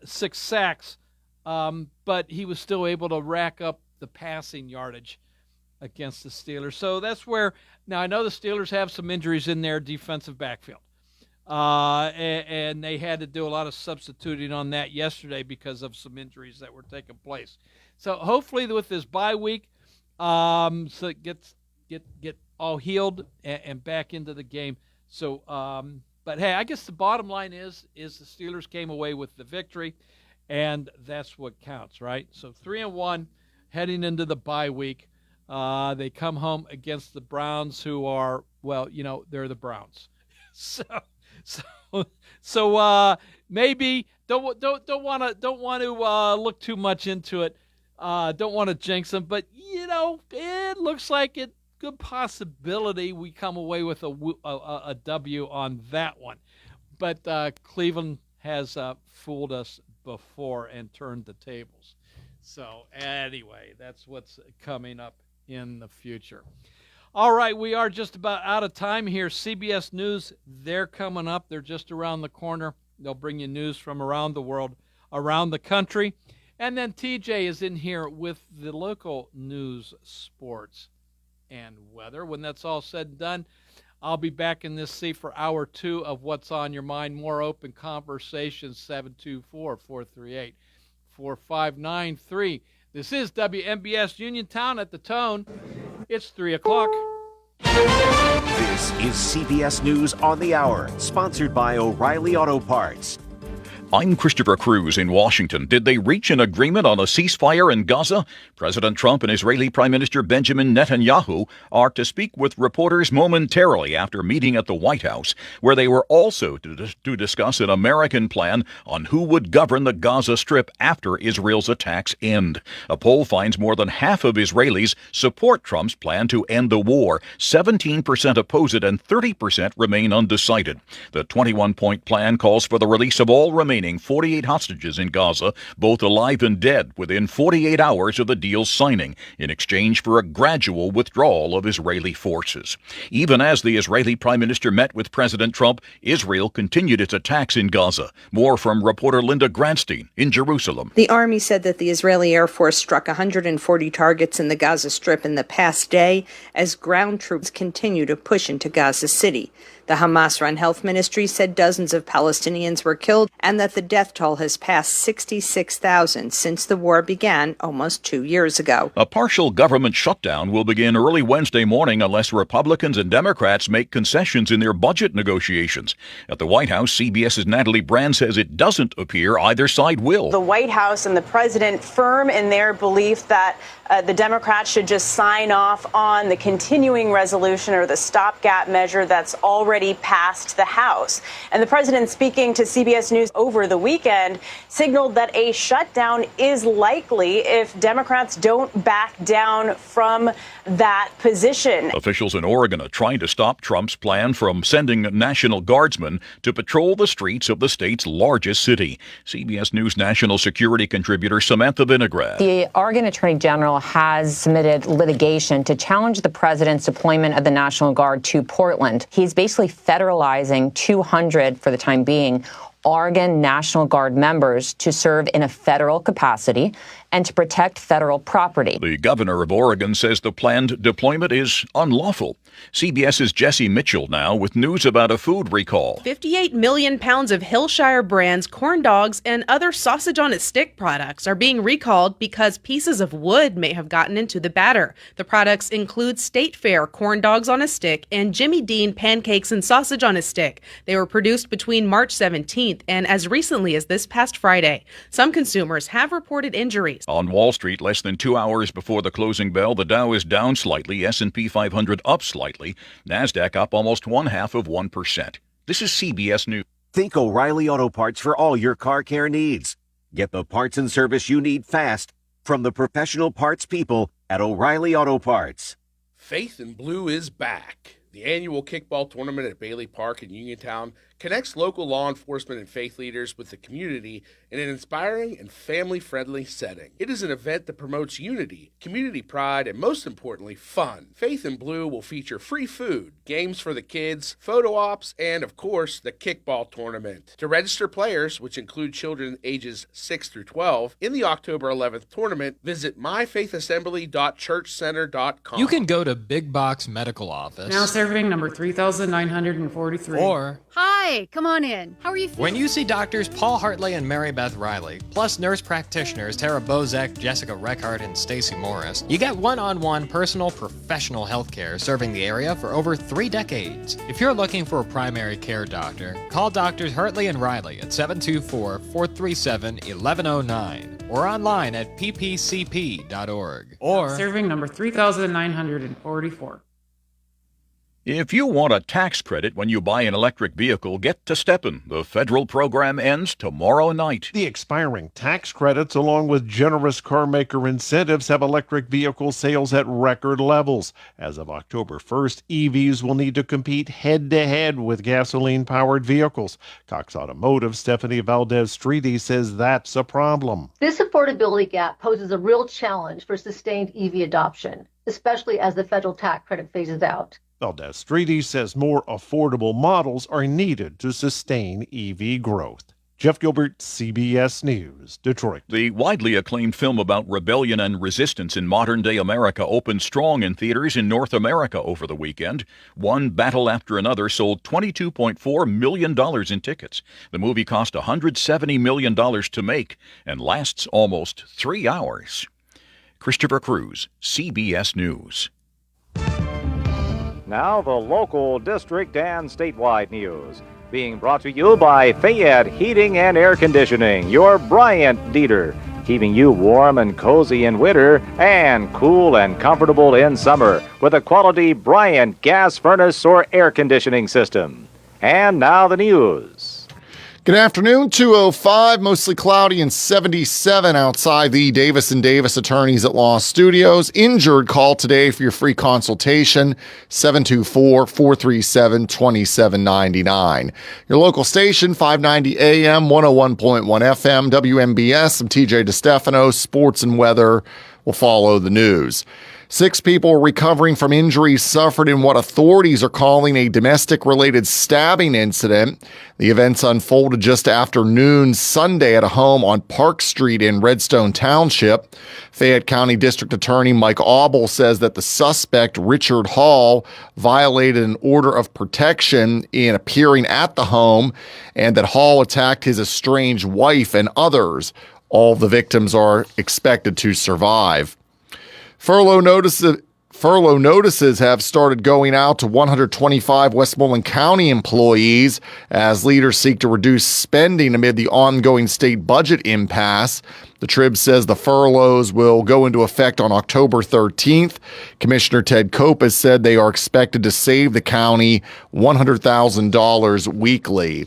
sacks. But he was still able to rack up the passing yardage against the Steelers. So that's where, now I know the Steelers have some injuries in their defensive backfield. And they had to do a lot of substituting on that yesterday because of some injuries that were taking place. So hopefully with this bye week, so it get all healed and back into the game. So, but hey, I guess the bottom line is the Steelers came away with the victory, and that's what counts, right? So 3-1 heading into the bye week. They come home against the Browns, who are, they're the Browns. So maybe don't want to look too much into it. Don't want to jinx them, but it looks like it. Good possibility we come away with a W on that one. But Cleveland has fooled us before and turned the tables. So anyway, that's what's coming up in the future. All right, we are just about out of time here. CBS News, they're coming up. They're just around the corner. They'll bring you news from around the world, around the country. And then TJ is in here with the local news, sports, and weather. When that's all said and done, I'll be back in this seat for hour 2 of What's on Your Mind. More open conversations, 724-438-4593. This is WMBS Uniontown at the Tone. It's 3 o'clock.
This is CBS News on the Hour, sponsored by O'Reilly Auto Parts.
I'm Christopher Cruz in Washington. Did they reach an agreement on a ceasefire in Gaza? President Trump and Israeli Prime Minister Benjamin Netanyahu are to speak with reporters momentarily after meeting at the White House, where they were also to discuss an American plan on who would govern the Gaza Strip after Israel's attacks end. A poll finds more than half of Israelis support Trump's plan to end the war. 17% oppose it and 30% remain undecided. The 21-point plan calls for the release of all remaining 48 hostages in Gaza, both alive and dead, within 48 hours of the deal's signing, in exchange for a gradual withdrawal of Israeli forces. Even as the Israeli Prime Minister met with President Trump, Israel continued its attacks in Gaza. More from reporter Linda Grantstein in Jerusalem.
The Army said that the Israeli Air Force struck 140 targets in the Gaza Strip in the past day as ground troops continue to push into Gaza City. The Hamas-run health ministry said dozens of Palestinians were killed and that the death toll has passed 66,000 since the war began almost 2 years ago.
A partial government shutdown will begin early Wednesday morning unless Republicans and Democrats make concessions in their budget negotiations. At the White House, CBS's Natalie Brand says it doesn't appear either side will.
The White House and the president firm in their belief that the Democrats should just sign off on the continuing resolution or the stopgap measure that's already passed the House. And the president, speaking to CBS News over the weekend, signaled that a shutdown is likely if Democrats don't back down from that position.
Officials in Oregon are trying to stop Trump's plan from sending National Guardsmen to patrol the streets of the state's largest city. CBS News national security contributor Samantha Vinograd.
The Oregon Attorney General has submitted litigation to challenge the president's deployment of the National Guard to Portland. He's basically federalizing 200, for the time being, Oregon National Guard members to serve in a federal capacity and to protect federal property.
The governor of Oregon says the planned deployment is unlawful. CBS's Jesse Mitchell now with news about a food recall.
58 million pounds of Hillshire Brands corn dogs and other sausage on a stick products are being recalled because pieces of wood may have gotten into the batter. The products include State Fair corn dogs on a stick and Jimmy Dean pancakes and sausage on a stick. They were produced between March 17th and as recently as this past Friday. Some consumers have reported injuries.
On Wall Street, less than 2 hours before the closing bell, the Dow is down slightly, S&P 500 up slightly, NASDAQ up almost 0.5%. This is CBS News.
Think O'Reilly Auto Parts for all your car care needs. Get the parts and service you need fast from the professional parts people at O'Reilly Auto Parts.
Faith in Blue is back. The annual kickball tournament at Bailey Park in Uniontown connects local law enforcement and faith leaders with the community in an inspiring and family-friendly setting. It is an event that promotes unity, community pride, and most importantly, fun. Faith in Blue will feature free food, games for the kids, photo ops, and, of course, the kickball tournament. To register players, which include children ages 6 through 12, in the October 11th tournament, visit myfaithassembly.churchcenter.com.
You can go to Big Box Medical Office.
Now serving number 3,943.
Or,
Hi, come on in. How are you feeling?
when you see doctors Paul Hartley and Mary Beth Riley, plus nurse practitioners Tara Bozek, Jessica Reckart, and Stacy Morris, you get one-on-one personal professional health care serving the area for over 3 decades. If you're looking for a primary care doctor, call Doctors Hartley and Riley at 724-437-1109 or online at ppcp.org. Or
Serving number 3,944.
If you want a tax credit when you buy an electric vehicle, get to Steppen. The federal program ends tomorrow night.
The expiring tax credits, along with generous carmaker incentives, have electric vehicle sales at record levels. As of October 1st, EVs will need to compete head-to-head with gasoline-powered vehicles. Cox Automotive Stephanie Valdez-Streety says that's a problem.
This affordability gap poses a real challenge for sustained EV adoption, especially as the federal tax credit phases out.
Valdez-Streety says more affordable models are needed to sustain EV growth. Jeff Gilbert, CBS News, Detroit.
The widely acclaimed film about rebellion and resistance in modern-day America opened strong in theaters in North America over the weekend. One battle after another sold $22.4 million in tickets. The movie cost $170 million to make and lasts almost 3 hours. Christopher Cruz, CBS News.
Now the local, district, and statewide news. Being brought to you by Fayette Heating and Air Conditioning, your Bryant Dieter. Keeping you warm and cozy in winter and cool and comfortable in summer with a quality Bryant gas furnace or air conditioning system. And now the news.
Good afternoon, 205, mostly cloudy and 77 outside the Davis & Davis Attorneys at Law Studios. Injured, call today for your free consultation, 724-437-2799. Your local station, 590 AM, 101.1 FM, WMBS. I'm TJ DeStefano. Sports and weather will follow the news. 6 people are recovering from injuries suffered in what authorities are calling a domestic-related stabbing incident. The events unfolded just after noon Sunday at a home on Park Street in Redstone Township. Fayette County District Attorney Mike Auble says that the suspect, Richard Hall, violated an order of protection in appearing at the home and that Hall attacked his estranged wife and others. All the victims are expected to survive. Furlough notices have started going out to 125 Westmoreland County employees as leaders seek to reduce spending amid the ongoing state budget impasse. The Trib says the furloughs will go into effect on October 13th. Commissioner Ted Cope has said they are expected to save the county $100,000 weekly.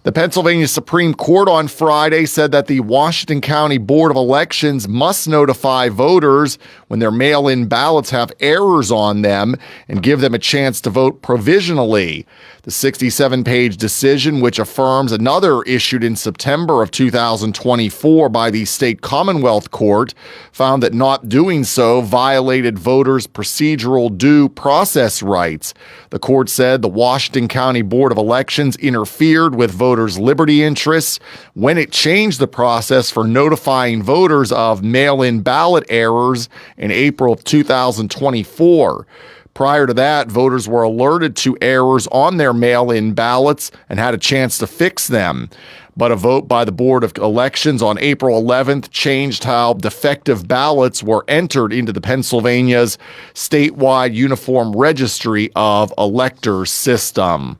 The Pennsylvania Supreme Court on Friday said that the Washington County Board of Elections must notify voters when their mail-in ballots have errors on them and give them a chance to vote provisionally. The 67-page decision, which affirms another issued in September of 2024 by the State Commonwealth Court, found that not doing so violated voters' procedural due process rights. The court said the Washington County Board of Elections interfered with voters' liberty interests when it changed the process for notifying voters of mail-in ballot errors in April of 2024. Prior to that, voters were alerted to errors on their mail-in ballots and had a chance to fix them. But a vote by the Board of Elections on April 11th changed how defective ballots were entered into the Pennsylvania's statewide uniform registry of electors system.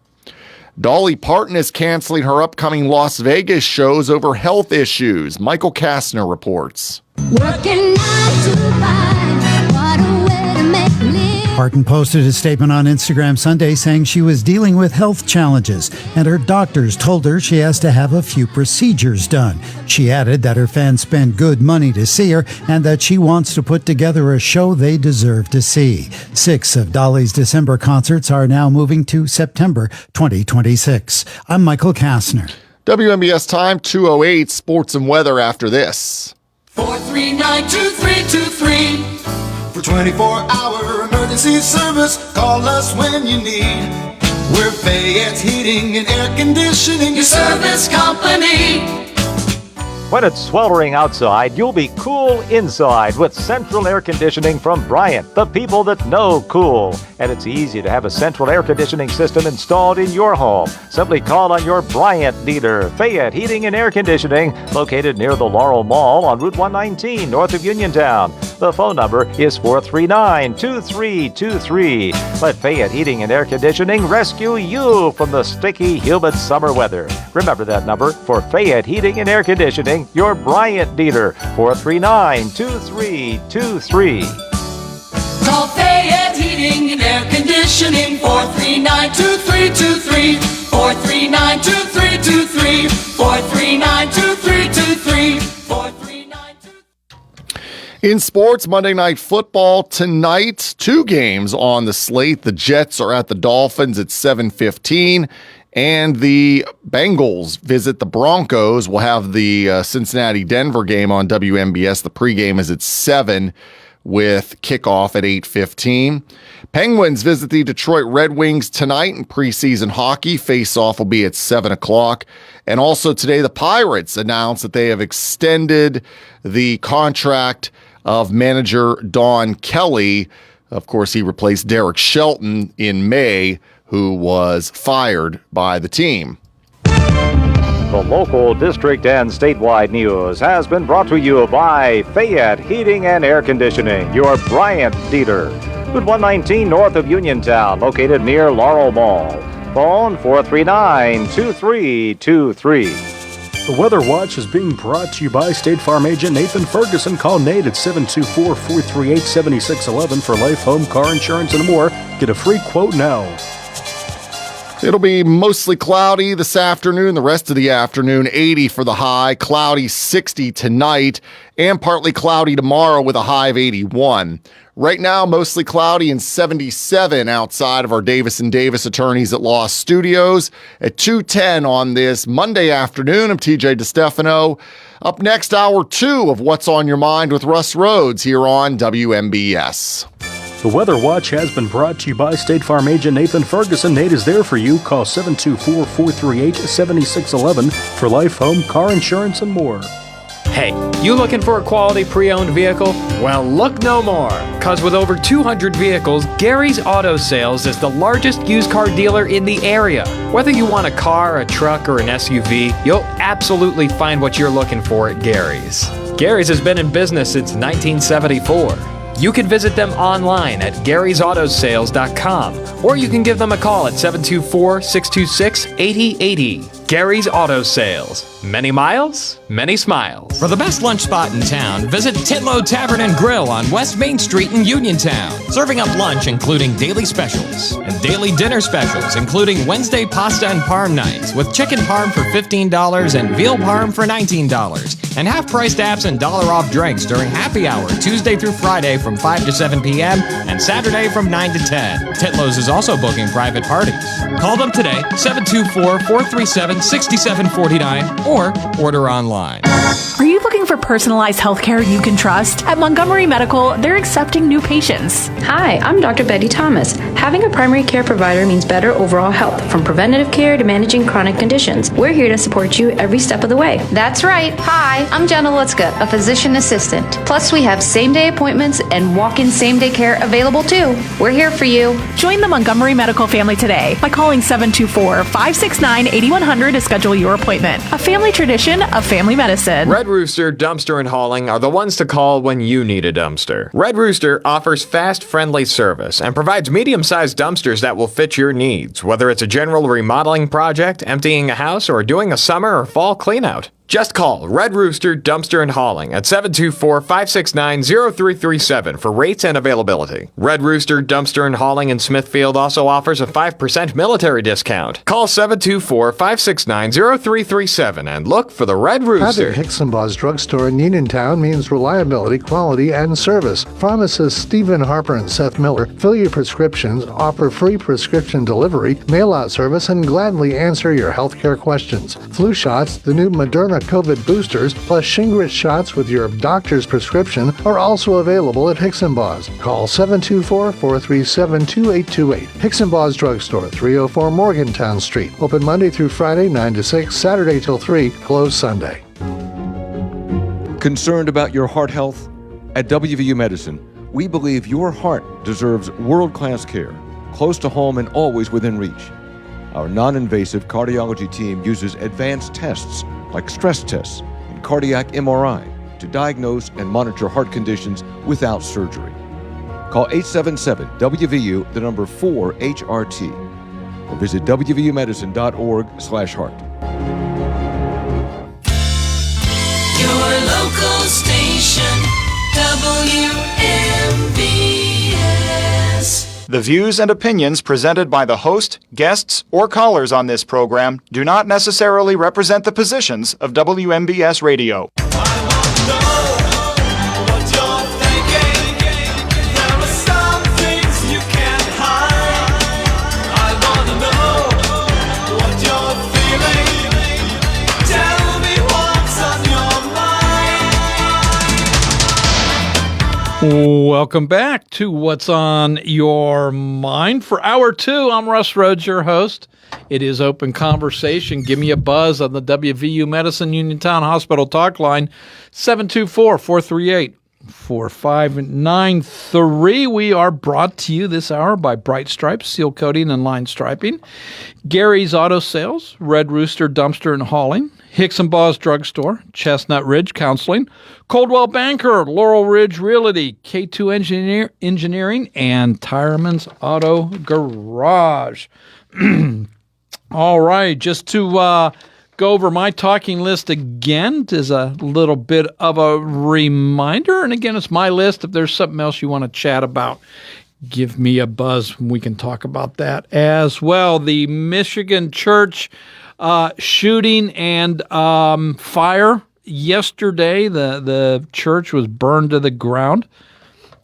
Dolly Parton is canceling her upcoming Las Vegas shows over health issues. Michael Kastner reports.
Working 9 to 5, what a way to make a living.
Parton posted a statement on Instagram Sunday saying she was dealing with health challenges and her doctors told her she has to have a few procedures done. She added that her fans spend good money to see her and that she wants to put together a show they deserve to see. 6 of Dolly's December concerts are now moving to September 2026. I'm Michael Kastner.
WMBS time, 2:08, sports and weather after this.
439-2323 for 24-hour emergency service. Call us when you need. We're Fayette's Heating and Air Conditioning, your service company.
When it's sweltering outside, you'll be cool inside with central air conditioning from Bryant, the people that know cool. And it's easy to have a central air conditioning system installed in your home. Simply call on your Bryant dealer, Fayette Heating and Air Conditioning, located near the Laurel Mall on Route 119, north of Uniontown. The phone number is 439-2323. Let Fayette Heating and Air Conditioning rescue you from the sticky, humid summer weather. Remember that number for Fayette Heating and Air Conditioning, your Bryant dealer, 439-2323.
Call Fayette Heating and Air Conditioning for 439-2323. 439-2323. 439-2323. 439-2323.
In sports, Monday Night Football tonight. 2 games on the slate. The Jets are at the Dolphins at 7:15. And the Bengals visit the Broncos. We'll have the Cincinnati-Denver game on WMBS. The pregame is at 7 with kickoff at 8:15. Penguins visit the Detroit Red Wings tonight in preseason hockey. Face-off will be at 7 o'clock. And also today, the Pirates announced that they have extended the contract of manager Don Kelly. Of course, he replaced Derek Shelton in May, who was fired by the team.
The local, district, and statewide news has been brought to you by Fayette Heating and Air Conditioning, your Bryant dealer. Route 119 north of Uniontown, located near Laurel Mall. Phone 439-2323.
The Weather Watch is being brought to you by State Farm agent Nathan Ferguson. Call Nate at 724-438-7611 for life, home, car insurance, and more. Get a free quote now.
It'll be mostly cloudy this afternoon, the rest of the afternoon, 80 for the high, cloudy 60 tonight, and partly cloudy tomorrow with a high of 81. Right now, mostly cloudy and 77 outside of our Davis & Davis Attorneys at Law Studios. At 2:10 on this Monday afternoon, I'm TJ DeStefano. Up next, hour 2 of What's on Your Mind with Russ Rhodes here on WMBS.
The Weather Watch has been brought to you by State Farm agent Nathan Ferguson. Nate is there for you. Call 724-438-7611 for life, home, car insurance, and more.
Hey, you looking for a quality pre-owned vehicle? Well, look no more, because with over 200 vehicles, Gary's Auto Sales is the largest used car dealer in the area. Whether you want a car, a truck, or an SUV, you'll absolutely find what you're looking for at Gary's. Gary's has been in business since 1974. You can visit them online at Gary'sAutoSales.com, or you can give them a call at 724-626-8080. Gary's Auto Sales. Many miles, many smiles.
For the best lunch spot in town, visit Titlow Tavern and Grill on West Main Street in Uniontown. Serving up lunch including daily specials and daily dinner specials, including Wednesday pasta and parm nights with chicken parm for $15 and veal parm for $19. And half-priced apps and $1 off drinks during happy hour Tuesday through Friday from 5 to 7 p.m. and Saturday from 9 to 10. Titlows is also booking private parties. Call them today, 724-437-6749, or order online.
Are you looking for personalized healthcare you can trust? At Montgomery Medical, they're accepting new patients.
Hi, I'm Dr. Betty Thomas. Having a primary care provider means better overall health, from preventative care to managing chronic conditions. We're here to support you every step of the way.
That's right. Hi, I'm Jenna Lutzka, a physician assistant. Plus, we have same-day appointments and walk-in same-day care available too. We're here for you.
Join the Montgomery Medical family today by calling 724-569-8100 to schedule your appointment. A family tradition of family medicine.
Red Rooster Dumpster and Hauling are the ones to call when you need a dumpster. Red Rooster offers fast, friendly service and provides medium-sized dumpsters that will fit your needs, whether it's a general remodeling project, emptying a house, or doing a summer or fall cleanout. Just call Red Rooster Dumpster and Hauling at 724-569-0337 for rates and availability. Red Rooster Dumpster and Hauling in Smithfield also offers a 5% military discount. Call 724-569-0337 and look for the Red Rooster.
Hicks & Boss Drugstore in Uniontown means reliability, quality, and service. Pharmacists Stephen Harper and Seth Miller fill your prescriptions, offer free prescription delivery, mail-out service, and gladly answer your healthcare questions. Flu shots, the new Moderna COVID boosters, plus Shingrix shots with your doctor's prescription are also available at Hicks & Boss. Call 724-437-2828. Hicks & Boss Drugstore, 304 Morgantown Street. Open Monday through Friday, 9 to 6, Saturday till 3, closed Sunday.
Concerned about your heart health? At WVU Medicine, we believe your heart deserves world-class care, close to home and always within reach. Our non-invasive cardiology team uses advanced tests like stress tests and cardiac MRI to diagnose and monitor heart conditions without surgery. Call 877-WVU, the number 4HRT, or visit wvumedicine.org/heart.
Your local station, WMBS.
The views and opinions presented by the host, guests, or callers on this program do not necessarily represent the positions of WMBS Radio.
Welcome back to What's on Your Mind. For Hour 2, I'm Russ Rhodes, your host. It is Open Conversation. Give me a buzz on the WVU Medicine Uniontown Hospital talk line, 724-438-4593. We are brought to you this hour by Bright Stripes, seal coating and line striping, Gary's Auto Sales, Red Rooster Dumpster and Hauling, Hicks and Ball's Drugstore, Chestnut Ridge Counseling, Coldwell Banker, Laurel Ridge Realty, K2 Engineering, and Tireman's Auto Garage. All right, just to go over my talking list again as a little bit of a reminder. And again, it's my list. If there's something else you want to chat about, give me a buzz. We can talk about that as well. The Michigan Church shooting and fire yesterday. The church was burned to the ground.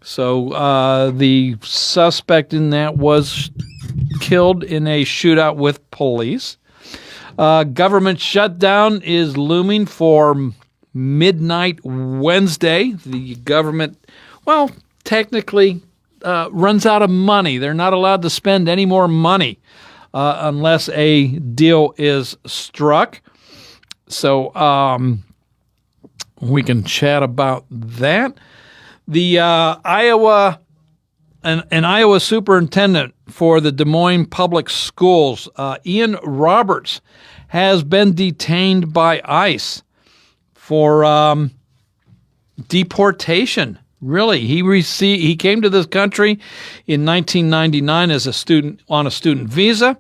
So the suspect in that was killed in a shootout with police. Government shutdown is looming for midnight Wednesday. The government, well, technically runs out of money. They're not allowed to spend any more money unless a deal is struck. So we can chat about that. The Iowa superintendent for the Des Moines Public Schools, Ian Roberts, has been detained by ICE for deportation. Really, he came to this country in 1999 as a student on a student visa.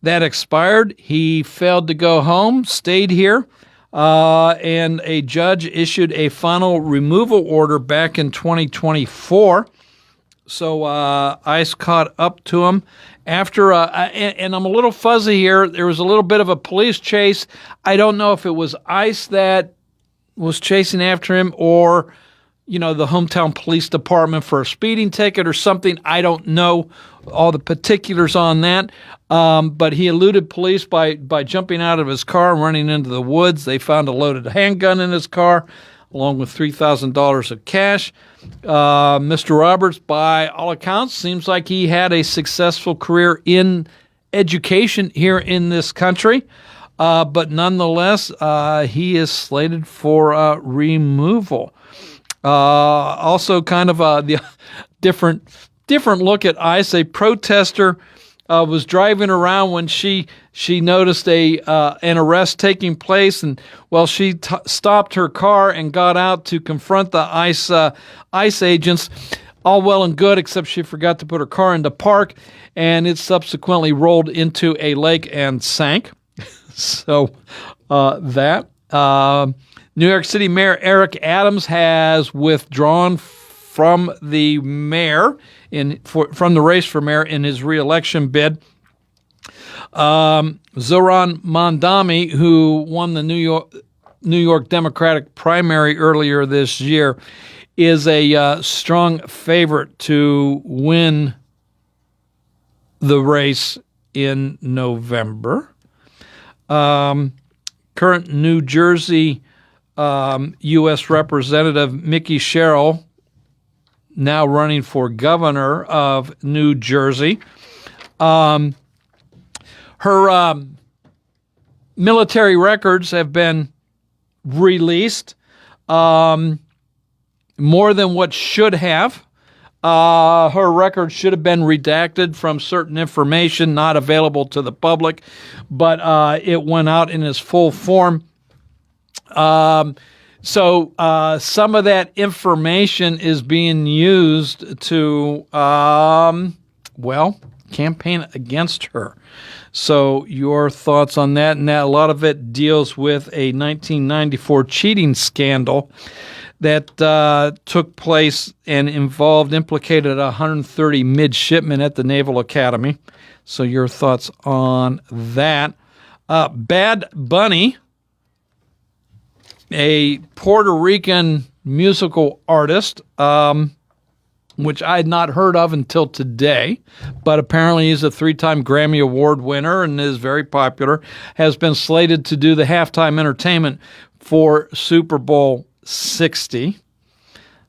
That expired. He failed to go home, stayed here, and a judge issued a final removal order back in 2024. So ICE caught up to him after, and I'm a little fuzzy here. There was a little bit of a police chase. I don't know if it was ICE that was chasing after him or, the hometown police department for a speeding ticket or something. I don't know all the particulars on that. But he eluded police by jumping out of his car and running into the woods. They found a loaded handgun in his car, along with $3,000 of cash. Mr. Roberts, by all accounts, seems like he had a successful career in education here in this country. But nonetheless, he is slated for removal. Also kind of the different look at ICE. A protester was driving around when she noticed an arrest taking place, and she stopped her car and got out to confront the ICE agents. All well and good, except she forgot to put her car into park, and it subsequently rolled into a lake and sank. So New York City Mayor Eric Adams has withdrawn from the from the race for mayor in his re-election bid. Zohran Mamdani, who won the New York Democratic primary earlier this year, is a strong favorite to win the race in November. Current New Jersey U.S. Representative Mickey Sherrill, now running for governor of New Jersey. Her military records have been released, more than what should have. Her records should have been redacted from certain information not available to the public, but it went out in its full form. So some of that information is being used to, campaign against her. So your thoughts on that? And that a lot of it deals with a 1994 cheating scandal that took place and implicated 130 midshipmen at the Naval Academy. So your thoughts on that? Bad Bunny, a Puerto Rican musical artist, which I had not heard of until today, but apparently he's a 3-time Grammy Award winner and is very popular, has been slated to do the halftime entertainment for Super Bowl 60.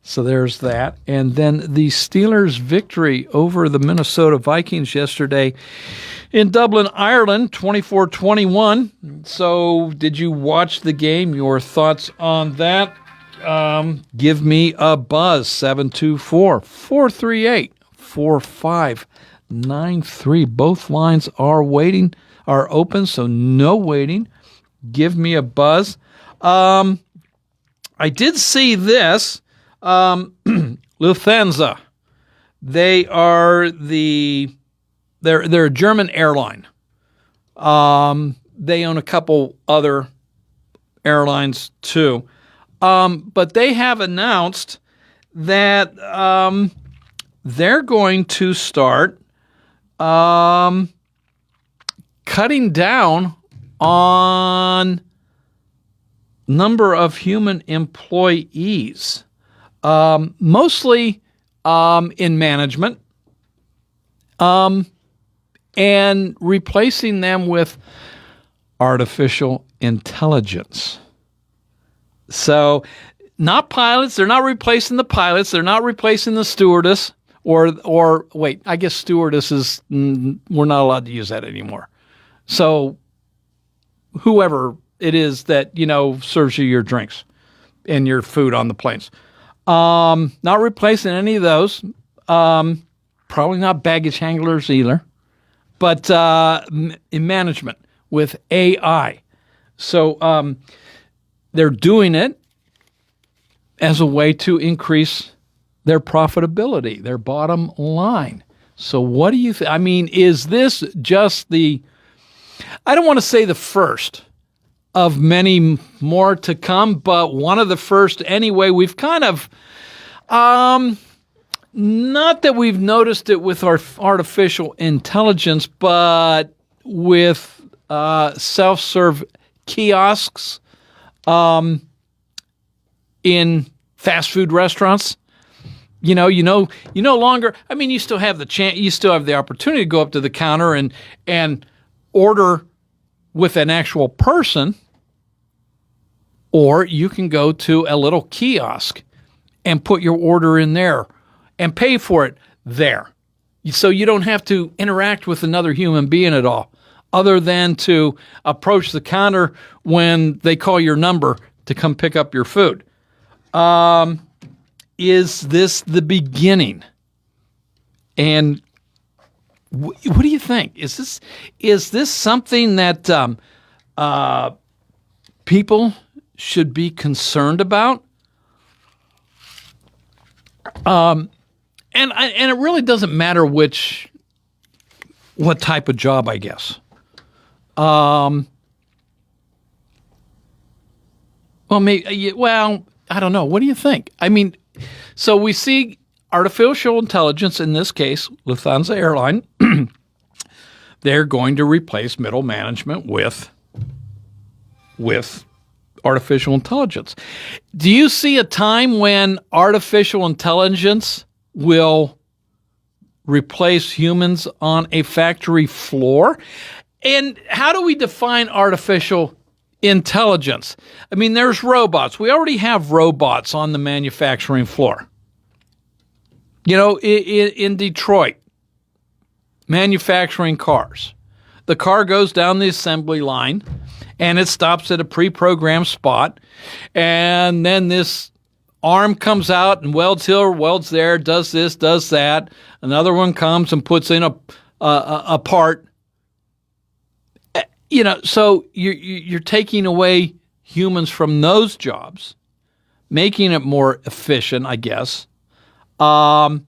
So there's that. And then the Steelers' victory over the Minnesota Vikings yesterday in Dublin, Ireland, 24-21. So did you watch the game? Your thoughts on that? Give me a buzz, 724-438-4593. Both lines are open, so no waiting. Give me a buzz. I did see this. Lufthansa. They're a German airline. They own a couple other airlines too. But they have announced that they're going to start cutting down on number of human employees, mostly in management, and replacing them with artificial intelligence. So not pilots. They're not replacing the pilots. They're not replacing the stewardess or wait, I guess stewardess is, we're not allowed to use that anymore. So whoever it is that, serves you your drinks and your food on the planes. Not replacing any of those. Probably not baggage handlers either, but in management with AI. So they're doing it as a way to increase their profitability, their bottom line. So what do you think? I mean, is this just I don't want to say the first of many more to come, but one of the first anyway. We've kind of, not that we've noticed it with our artificial intelligence, but with self-serve kiosks in fast food restaurants. You no longer, I mean, you still have you still have the opportunity to go up to the counter and order with an actual person, or you can go to a little kiosk and put your order in there and pay for it there. So you don't have to interact with another human being at all, other than to approach the counter when they call your number to come pick up your food. Is this the beginning? And what do you think? Is this something that people should be concerned about? And it really doesn't matter what type of job, I guess. Well, I don't know. What do you think? I mean, so we see artificial intelligence, in this case, Lufthansa Airline, they're going to replace middle management with artificial intelligence. Do you see a time when artificial intelligence will replace humans on a factory floor? And how do we define artificial intelligence? I mean, there's robots. We already have robots on the manufacturing floor. In Detroit, manufacturing cars. The car goes down the assembly line and it stops at a pre-programmed spot. And then this arm comes out and welds here, welds there, does this, does that. Another one comes and puts in a part. So you're taking away humans from those jobs, making it more efficient, I guess. But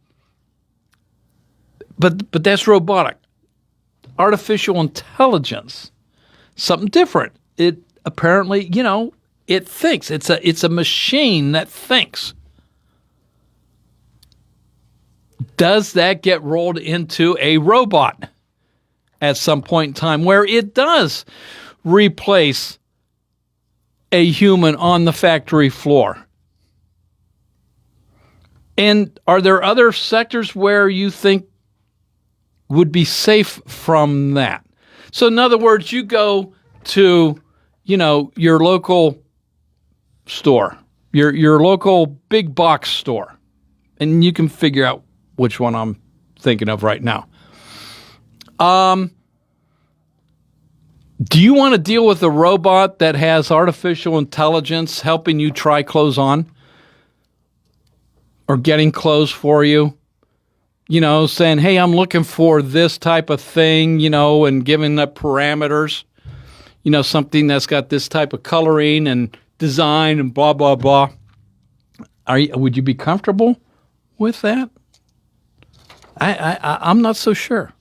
that's robotic. artificial intelligence, something different. It apparently, it thinks. It's a machine that thinks. Does that get rolled into a robot at some point in time where it does replace a human on the factory floor? And are there other sectors where you think would be safe from that? So in other words, you go to, your local store, your local big box store, and you can figure out which one I'm thinking of right now. Do you want to deal with a robot that has artificial intelligence helping you try clothes on? Or getting clothes for you? Saying, hey, I'm looking for this type of thing, and giving the parameters. Something that's got this type of coloring and design and blah, blah, blah. Would you be comfortable with that? I'm not so sure.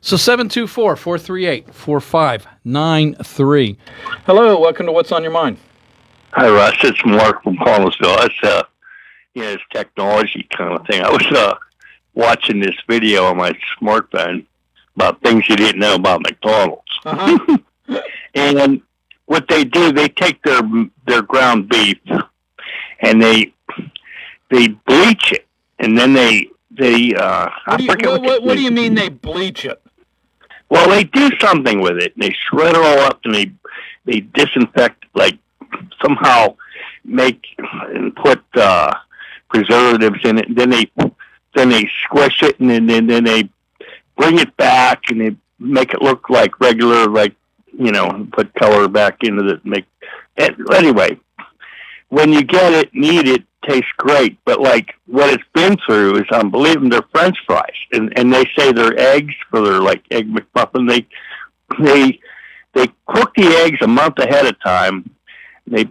So 724-438-4593. Hello, welcome to What's on Your Mind.
Hi, Russ. It's Mark from Collinsville. It's technology kind of thing. I was watching this video on my smartphone about things you didn't know about McDonald's.
Uh-huh.
And what they do, they take their ground beef and they bleach it, and then
what do you mean they bleach it?
Well, they do something with it, and they shred it all up, and they disinfect, like somehow make and put preservatives in it. And then they squish it, and then they bring it back, and they make it look like regular, put color back into it. Anyway, when you get it and eat it, tastes great, but what it's been through is unbelievable. They're French fries, and they say they're eggs for their egg McMuffin. They cook the eggs a month ahead of time. They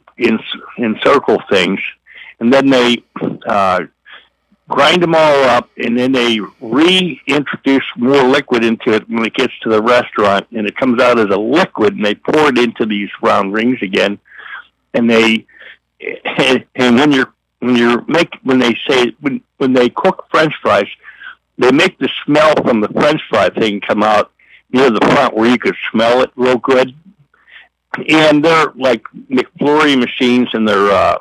encircle things, and then they grind them all up, and then they reintroduce more liquid into it when it gets to the restaurant, and it comes out as a liquid, and they pour it into these round rings again, and when they cook French fries, they make the smell from the French fry thing come out near the front where you could smell it real good. And they're like McFlurry machines, and their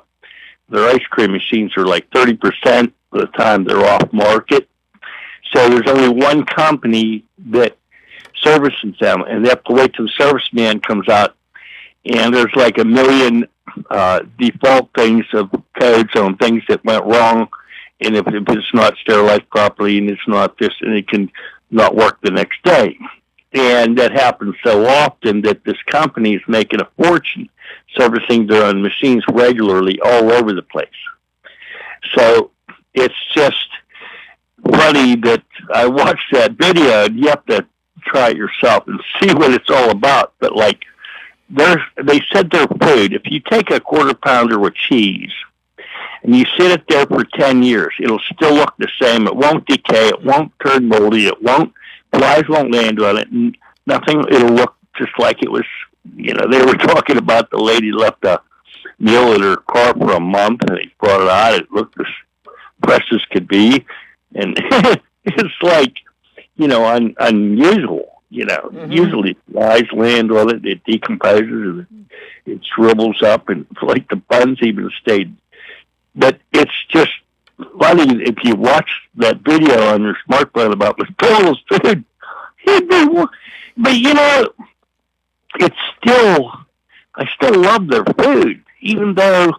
ice cream machines are 30% of the time they're off market. So there's only one company that services them, and they have to wait till the serviceman comes out. And there's a million default things of codes on things that went wrong, and if it's not sterilized properly, and it's not this, and it can not work the next day. And that happens so often that this company is making a fortune servicing their own machines regularly all over the place. So it's just funny that I watched that video, and you have to try it yourself and see what it's all about. But they said their food, if you take a quarter pounder with cheese and you sit it there for 10 years, it'll still look the same. It won't decay. It won't turn moldy. Flies won't land on it. And nothing. It'll look just like it was, they were talking about the lady left a meal in her car for a month, and they brought it out. It looked as fresh as could be. And it's unusual. Usually flies land on it, it decomposes, and it shrivels up, and the buns even stayed. But it's just funny if you watch that video on your smartphone about McDonald's food. But it's I still love their food, even though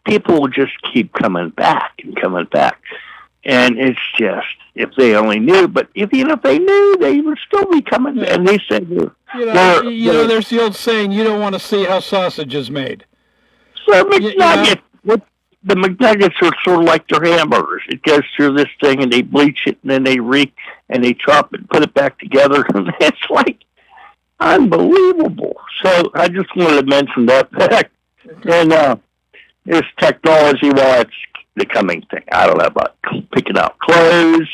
people will just keep coming back and coming back. And it's just, if they only knew, but if they knew, they would still be coming back. And they said,
there's the old saying, you don't want to see how sausage is made.
So McNuggets, the McNuggets are sort of like their hamburgers. It goes through this thing, and they bleach it, and then they chop it and put it back together. And it's unbelievable. So I just wanted to mention that fact. And this technology, it's the coming thing. I don't know about picking out clothes,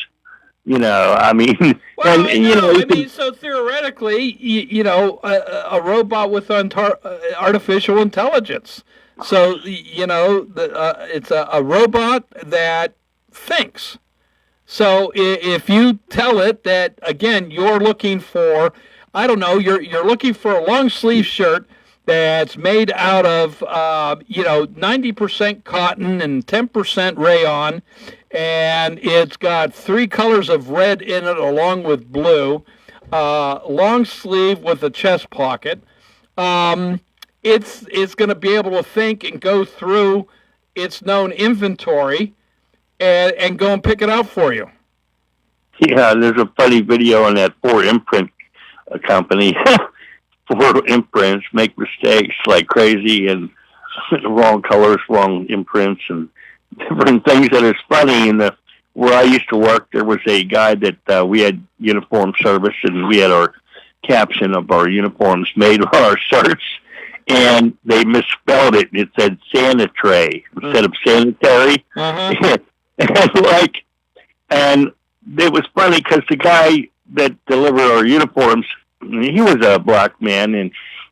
I mean,
Well,
you can-
so theoretically, a robot with artificial intelligence. So, it's a robot that thinks. So if you tell it that, again, you're looking for, you're looking for a long sleeve shirt that's made out of, 90% cotton and 10% rayon, and it's got 3 colors of red in it along with blue, long sleeve with a chest pocket. It's going to be able to think and go through its known inventory and go and pick it out for you.
Yeah, there's a funny video on that Ford imprint company. Ford imprints make mistakes like crazy, and wrong colors, wrong imprints, and different things that is funny. And where I used to work, there was a guy that we had uniform service, and we had our caption of our uniforms made on our shirts, and they misspelled it. It said sanitary instead of sanitary. And it was funny because the guy that delivered our uniforms, he was a black man, and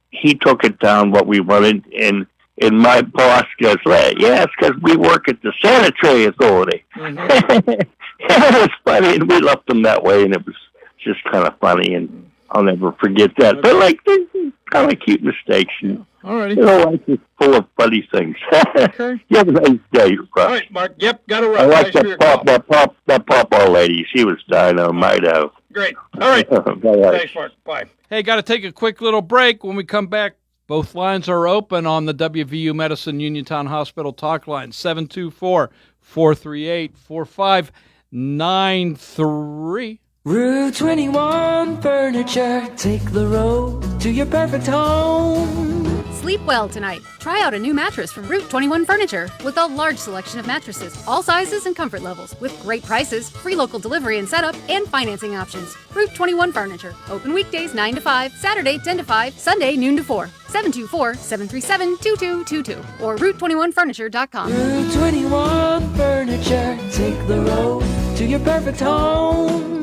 he took it down what we wanted, and my boss goes, yeah, it's because we work at the Sanitary Authority. It was funny, and we left them that way, and it was just kind of funny, and I'll never forget that. But kind of cute mistakes. And,
Alrighty.
Life is full of funny things.
Okay.
You have a nice day, Russ.
All right, Mark. Yep, got it right.
I like
Thanks for
that pop lady. She was dynamite.
Great. All right.
Bye.
Thanks, Mark. Bye. Hey, got to take a quick little break. When we come back, both lines are open on the WVU Medicine Uniontown Hospital talk line, 724-438-4593.
Route 21 Furniture, take the road to your perfect home.
Sleep well tonight. Try out a new mattress from Route 21 Furniture with a large selection of mattresses, all sizes and comfort levels, with great prices, free local delivery and setup, and financing options. Route 21 Furniture. Open weekdays 9 to 5, Saturday 10 to 5, Sunday noon to 4. 724-737-2222 or Route21Furniture.com.
Route 21 Furniture, take the road to your perfect home.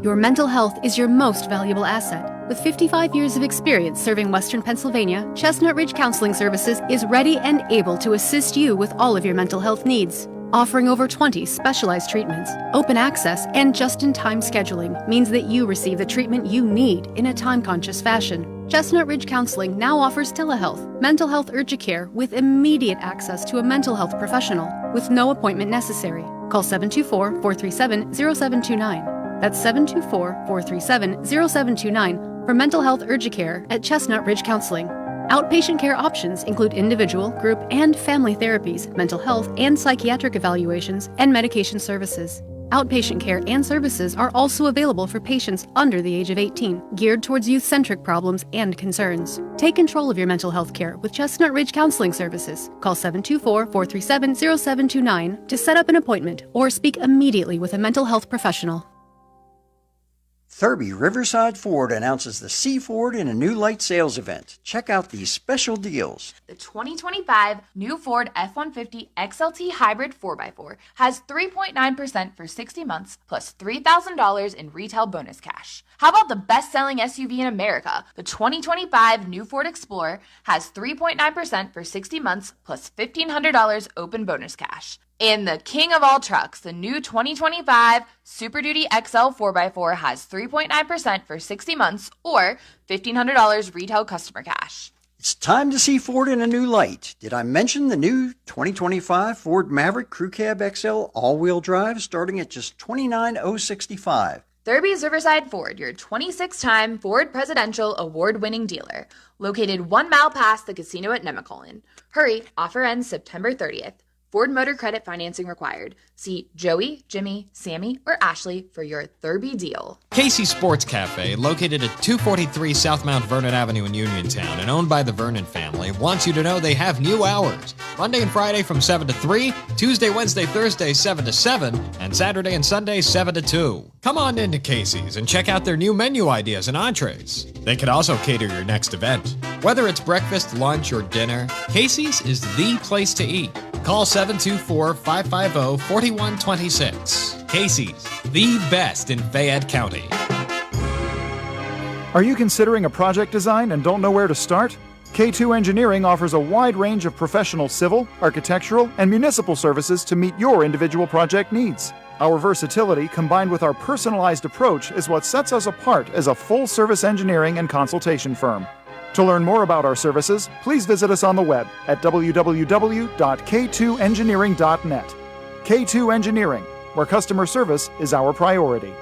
Your mental health is your most valuable asset. With 55 years of experience serving Western Pennsylvania, Chestnut Ridge Counseling Services is ready and able to assist you with all of your mental health needs. Offering over 20 specialized treatments, open access, and just-in-time scheduling means that you receive the treatment you need in a time-conscious fashion. Chestnut Ridge Counseling now offers telehealth, mental health urgent care with immediate access to a mental health professional with no appointment necessary. Call 724-437-0729. That's 724-437-0729 for mental health urgent care at Chestnut Ridge Counseling. Outpatient care options include individual, group, and family therapies, mental health and psychiatric evaluations, and medication services. Outpatient care and services are also available for patients under the age of 18, geared towards youth-centric problems and concerns. Take control of your mental health care with Chestnut Ridge Counseling Services. Call 724-437-0729 to set up an appointment or speak immediately with a mental health professional.
Thurby Riverside Ford announces the C Ford in a New Light sales event. Check out these special deals.
The 2025 new Ford F-150 XLT Hybrid 4x4 has 3.9% for 60 months plus $3,000 in retail bonus cash. How about the best-selling SUV in America? The 2025 new Ford Explorer has 3.9% for 60 months plus $1,500 open bonus cash. And the king of all trucks, the new 2025 Super Duty XL 4x4 has 3.9% for 60 months or $1,500 retail customer cash.
It's time to see Ford in a new light. Did I mention the new 2025 Ford Maverick Crew Cab XL all-wheel drive starting at just $29,065?
Thurby's Riverside Ford, your 26-time Ford Presidential Award-winning dealer, located 1 mile past the casino at Nemacolin. Hurry, offer ends September 30th. Ford Motor Credit financing required. See Joey, Jimmy, Sammy, or Ashley for your Thurby deal.
Casey's Sports Cafe, located at 243 South Mount Vernon Avenue in Uniontown and owned by the Vernon family, wants you to know they have new hours. Monday and Friday from 7 to 3, Tuesday, Wednesday, Thursday 7 to 7, and Saturday and Sunday 7 to 2. Come on into Casey's and check out their new menu ideas and entrees. They could also cater your next event. Whether it's breakfast, lunch, or dinner, Casey's is the place to eat. Call 724-550-4126. Casey's, the best in Fayette County.
Are you considering a project design and don't know where to start? K2 Engineering offers a wide range of professional civil, architectural, and municipal services to meet your individual project needs. Our versatility combined with our personalized approach is what sets us apart as a full-service engineering and consultation firm. To learn more about our services, please visit us on the web at www.k2engineering.net. K2 Engineering, where customer service is our priority.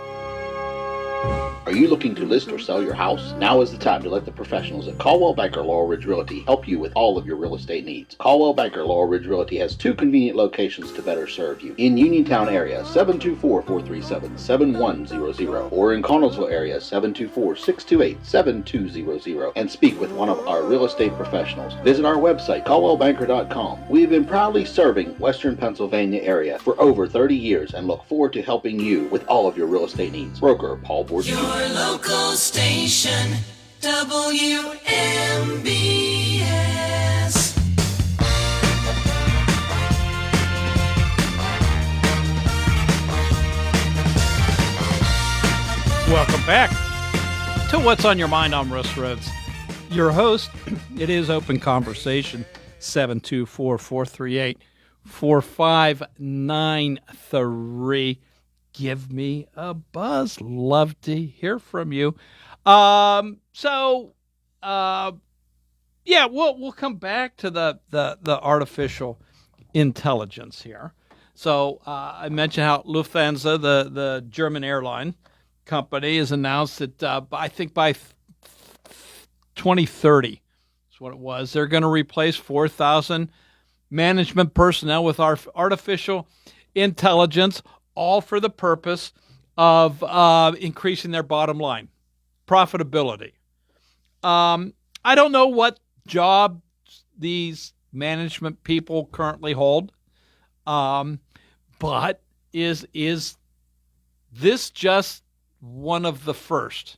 Are you looking to list or sell your house? Now is the time to let the professionals at Caldwell Banker Laurel Ridge Realty help you with all of your real estate needs. Caldwell Banker Laurel Ridge Realty has 2 convenient locations to better serve you. In Uniontown area, 724-437-7100, or in Connellsville area, 724-628-7200, and speak with one of our real estate professionals. Visit our website, caldwellbanker.com. We have been proudly serving Western Pennsylvania area for over 30 years and look forward to helping you with all of your real estate needs. Broker Paul Borges.
Your local station, WMBS.
Welcome back to What's on Your Mind. I'm Russ Rhodes, your host. It is Open Conversation, 724-438-4593. Give me a buzz. Love to hear from you. Yeah, we'll come back to the artificial intelligence here. So I mentioned how Lufthansa, the German airline company, has announced that I think by 2030 is what it was, they're going to replace 4,000 management personnel with our artificial intelligence, all for the purpose of increasing their bottom line, profitability. I don't know what job these management people currently hold, but is this just one of the first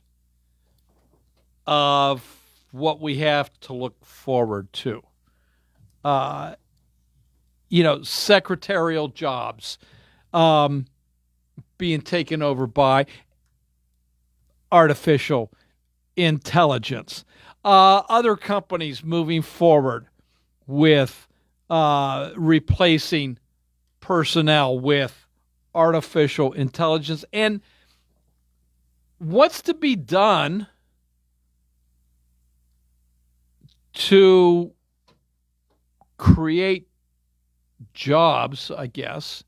of what we have to look forward to? Secretarial jobs being taken over by artificial intelligence. Other companies moving forward with replacing personnel with artificial intelligence. And what's to be done to create jobs, I guess,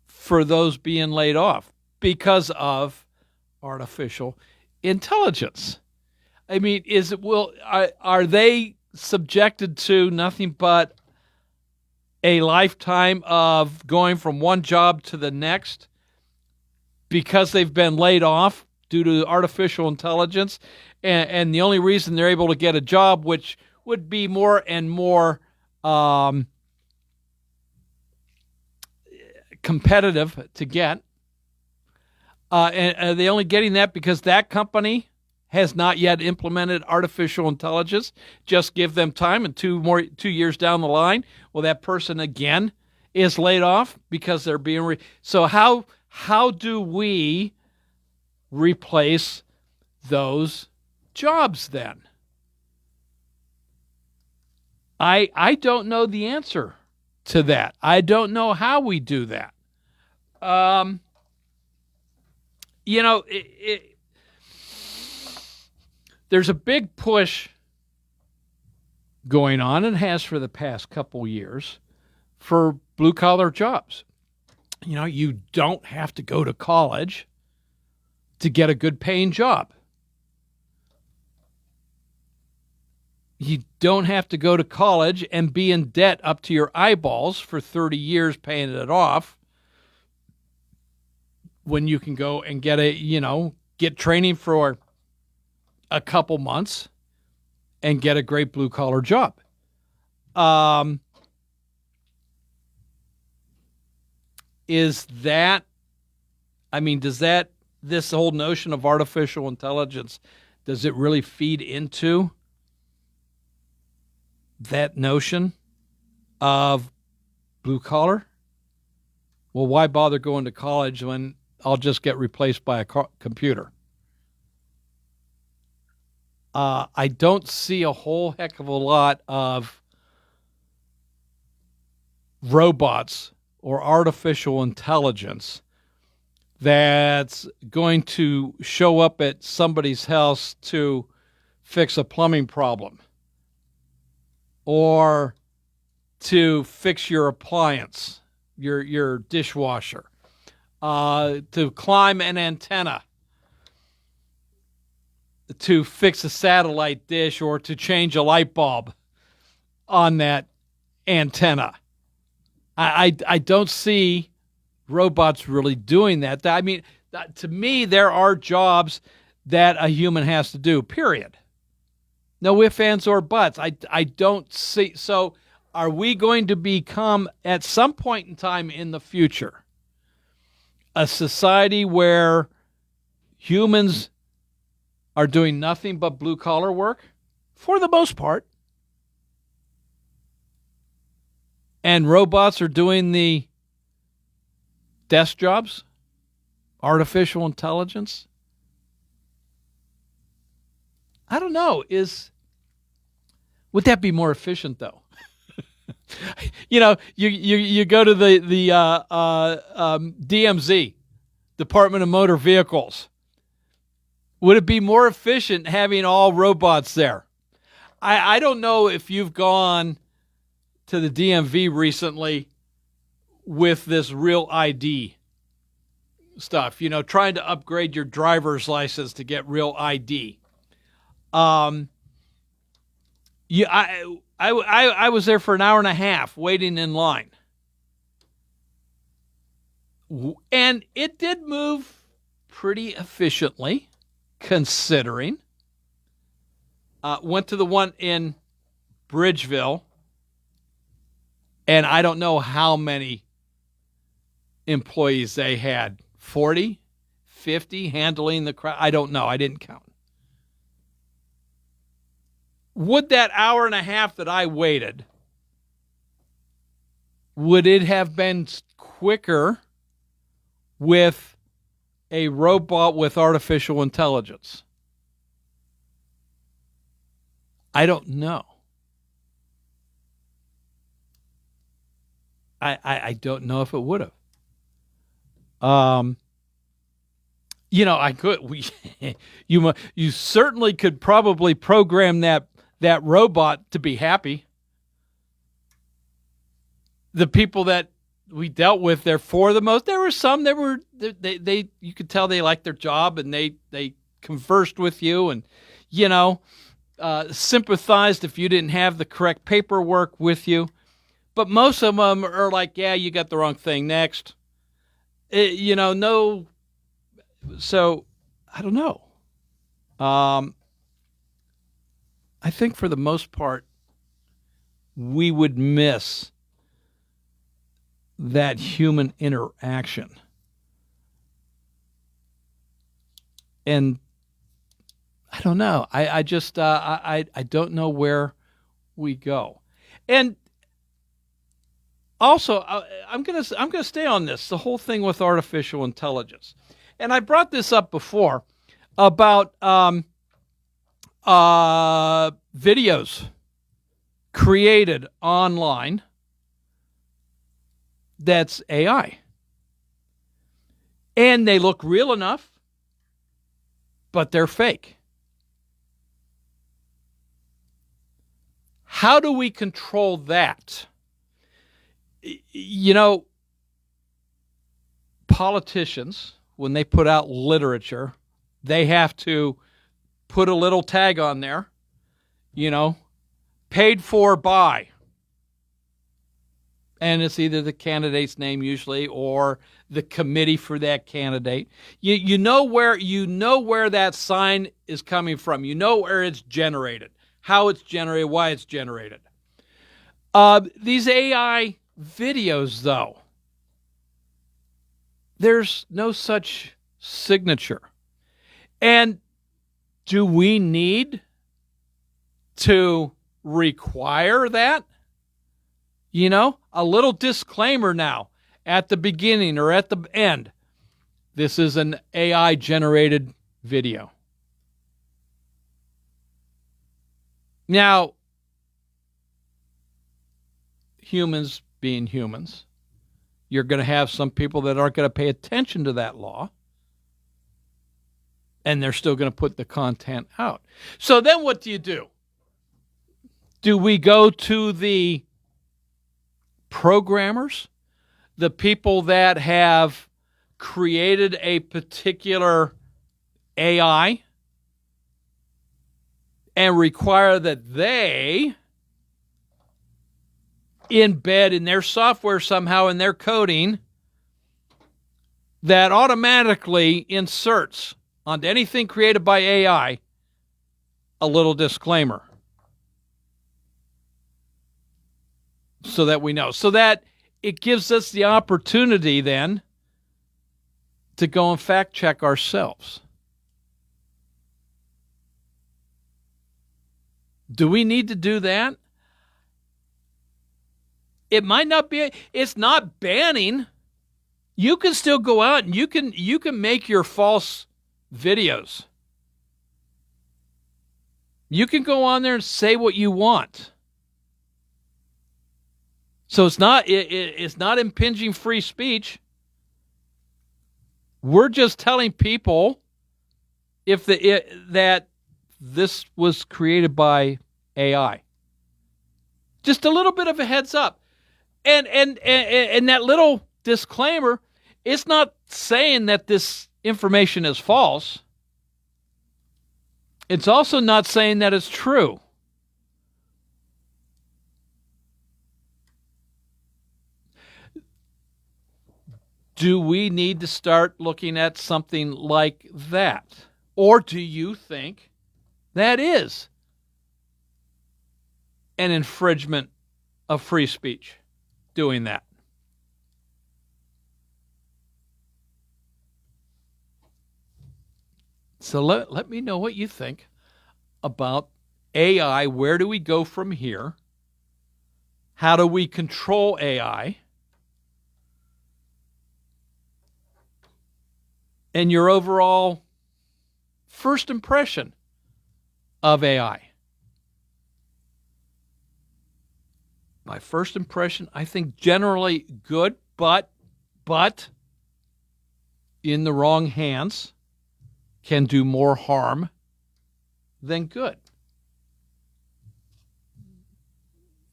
for those being laid off because of artificial intelligence? I mean, are they subjected to nothing but a lifetime of going from one job to the next because they've been laid off due to artificial intelligence, and the only reason they're able to get a job, which would be more and more competitive to get, and are they only getting that because that company has not yet implemented artificial intelligence? Just give them time, and 2 years down the line, well, that person again is laid off because they're being so how do we replace those jobs then? I don't know the answer to that. I don't know how we do that. There's a big push going on, and has for the past couple years, for blue-collar jobs. You don't have to go to college to get a good-paying job. You don't have to go to college and be in debt up to your eyeballs for 30 years paying it off, when you can go and get training for a couple months and get a great blue-collar job. Does this whole notion of artificial intelligence, does it really feed into that notion of blue-collar? Well, why bother going to college when I'll just get replaced by a computer. I don't see a whole heck of a lot of robots or artificial intelligence that's going to show up at somebody's house to fix a plumbing problem or to fix your appliance, your dishwasher, to climb an antenna, to fix a satellite dish, or to change a light bulb on that antenna. I don't see robots really doing that. I mean, to me, there are jobs that a human has to do, period. No ifs, ands, or buts. I don't see. So are we going to become, at some point in time in the future, a society where humans are doing nothing but blue-collar work, for the most part, and robots are doing the desk jobs, artificial intelligence? I don't know. Would that be more efficient, though? You know, you go to the DMZ, Department of Motor Vehicles. Would it be more efficient having all robots there? I don't know if you've gone to the DMV recently with this Real ID stuff, you know, trying to upgrade your driver's license to get Real ID. I was there for an hour and a half waiting in line. And it did move pretty efficiently, considering. Went to the one in Bridgeville, and I don't know how many employees they had. 40, 50 handling the crowd. I don't know. I didn't count. Would that hour and a half that I waited, would it have been quicker with a robot with artificial intelligence? I don't know. I don't know if it would have. You know, I could. You certainly could probably program that robot to be happy. The people that we dealt with there, for the most, there were some that were they you could tell they liked their job, and they conversed with you, and you know, sympathized if you didn't have the correct paperwork with you. But most of them are like, yeah, you got the wrong thing, next. You know, no. So I don't know. I think for the most part, we would miss that human interaction. And I don't know. I just I don't know where we go. And also, I'm gonna stay on this, the whole thing with artificial intelligence. And I brought this up before about videos created online that's AI. And they look real enough, but they're fake. How do we control that? You know, politicians, when they put out literature, they have to put a little tag on there, you know, paid for by. And it's either the candidate's name usually or the committee for that candidate. You know where that sign is coming from. You know where it's generated, how it's generated, why it's generated. These AI videos, though, there's no such signature. And do we need to require that? You know, a little disclaimer now at the beginning or at the end This is an AI-generated video. Now, humans being humans, you're going to have some people that aren't going to pay attention to that law, and they're still going to put the content out. So then what do you do? Do we go to the programmers, the people that have created a particular AI, and require that they embed in their software somehow, in their coding, that automatically inserts onto anything created by AI a little disclaimer, so that we know, so that it gives us the opportunity then to go and fact check ourselves. Do we need to do that? It might not be. It's not banning. You can still go out and you can make your false videos. You can go on there and say what you want. So it's not impinging free speech. We're just telling people that this was created by AI. Just a little bit of a heads up. And that little disclaimer, it's not saying that this information is false. It's also not saying that it's true. Do we need to start looking at something like that? Or do you think that is an infringement of free speech, doing that? So let me know what you think about AI. Where do we go from here? How do we control AI? And your overall first impression of AI. My first impression, I think generally good, but in the wrong hands can do more harm than good.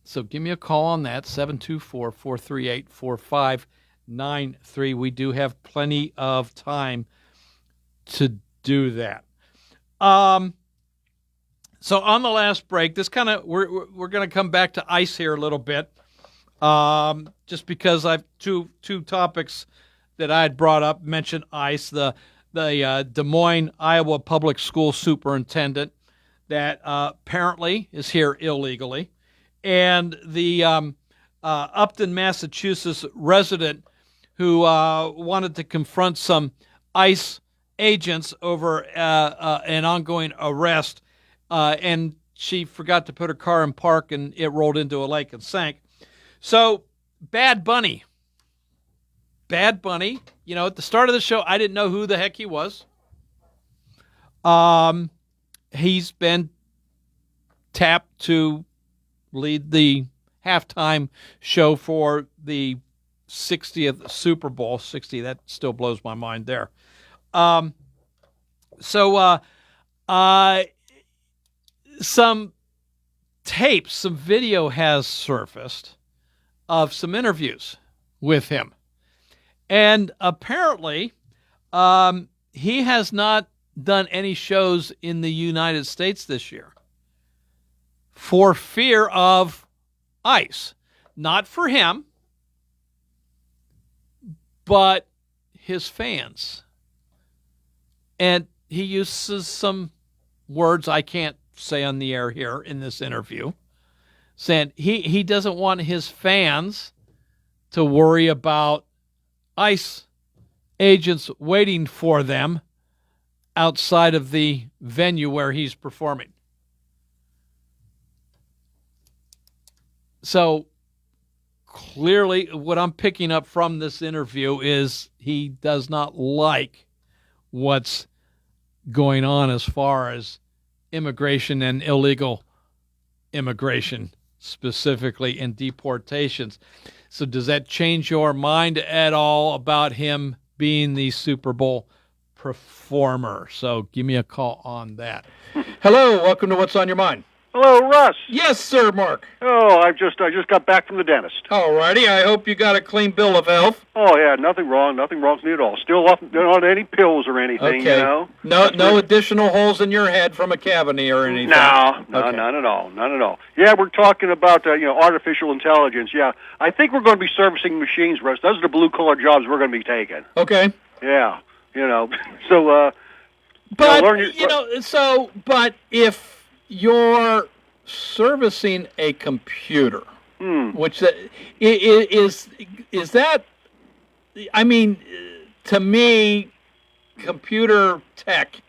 So give me a call on that, 724-438-4593. We do have plenty of time to do that. So on the last break, this kind of we're going to come back to ICE here a little bit, just because I've two topics that I had brought up. Mentioned ICE, the Des Moines, Iowa public school superintendent that apparently is here illegally, and the Upton, Massachusetts resident who wanted to confront some ICE agents over an ongoing arrest, and she forgot to put her car in park, and it rolled into a lake and sank. So, Bad Bunny. At the start of the show, I didn't know who the heck he was. He's been tapped to lead the halftime show for the 60th Super Bowl. 60, that still blows my mind there. Some tapes, some video has surfaced of some interviews with him. And apparently, he has not done any shows in the United States this year for fear of ICE. Not for him, but his fans. And he uses some words I can't say on the air here in this interview, saying he doesn't want his fans to worry about ICE agents waiting for them outside of the venue where he's performing. So, clearly, what I'm picking up from this interview is he does not like what's going on as far as immigration and illegal immigration, specifically in deportations. So does that change your mind at all about him being the Super Bowl performer? So give me a call on that. Hello, welcome to What's on Your Mind.
Hello, Russ.
Yes, sir, Mark.
Oh, I just got back from the dentist.
All righty. I hope you got a clean bill of health.
Oh yeah, nothing wrong with me at all. Still not on any pills or anything,
Okay.
you know.
No additional holes in your head from a cavity or anything.
No,
Okay.
none at all. Yeah, we're talking about artificial intelligence. Yeah, I think we're going to be servicing machines, Russ. Those are the blue collar jobs we're going to be taking.
Okay.
Yeah, so.
But but if you're servicing a computer, which is that? I mean, to me, computer tech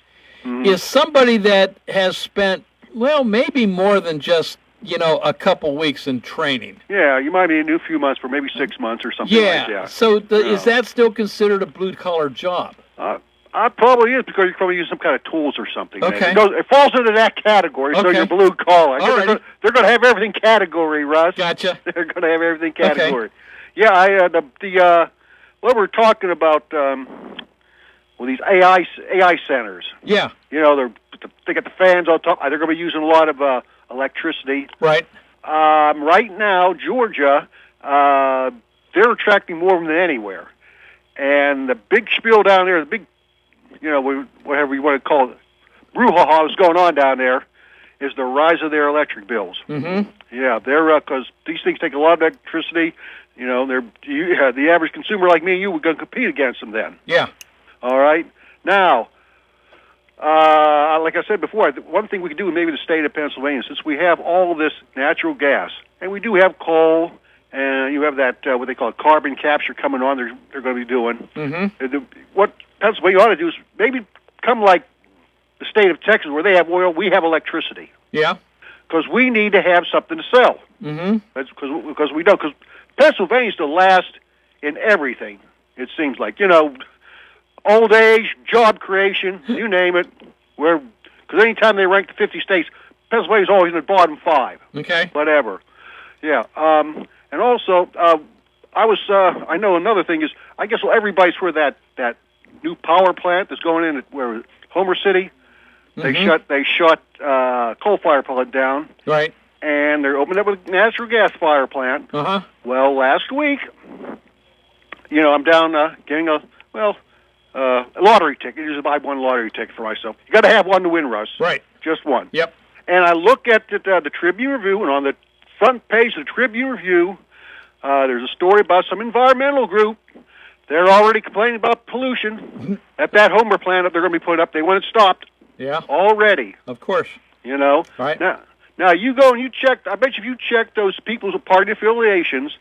is somebody that has spent maybe more than just a couple weeks in training.
Yeah, you might be a new few months for maybe 6 months or something like that.
So is that still considered a blue collar job?
Probably is, because you're probably using some kind of tools or something.
Okay.
It falls into that category, so
Okay.
you're blue collar.
Alrighty.
They're going to have everything category, Russ.
Gotcha.
They're going to have everything category. Yeah, what we're talking about, these AI centers.
Yeah.
They got the fans on top. They're going to be using a lot of electricity.
Right.
Right now, Georgia, they're attracting more than anywhere. And the big spiel down there, the big, whatever you want to call it, brouhaha that's going on down there, is the rise of their electric bills.
Mm-hmm.
Yeah, they're because these things take a lot of electricity. The average consumer like me and you, we're going to compete against them then.
Yeah.
All right. Now, like I said before, one thing we could do maybe the state of Pennsylvania, since we have all of this natural gas, and we do have coal, and you have that, what they call carbon capture coming on, they're going to be doing.
Mm-hmm.
What Pennsylvania ought to do is maybe come like the state of Texas, where they have oil, we have electricity.
Yeah.
Because we need to have something to sell.
Mm-hmm.
That's because we don't. Because Pennsylvania's the last in everything, it seems like. Old age, job creation, you name it. Because anytime they rank the 50 states, Pennsylvania's always in the bottom 5.
Okay.
Whatever. Yeah. And also, I know another thing is, I guess everybody's for that new power plant that's going in at Homer City. They shut coal fire plant down.
Right.
And they're opening up a natural gas fire plant.
Uh-huh.
Well, last week, I'm down getting a lottery ticket. Usually buy one lottery ticket for myself. You got to have one to win, Russ.
Right.
Just one.
Yep.
And I look at the Tribune Review, and on the front page of the Tribune Review, there's a story about some environmental group. They're already complaining about pollution at that Homer plant that they're going to be putting up. They want it stopped.
Yeah.
Already.
Of course.
Right. Now you go and you check. I bet you if you check those people's party affiliations,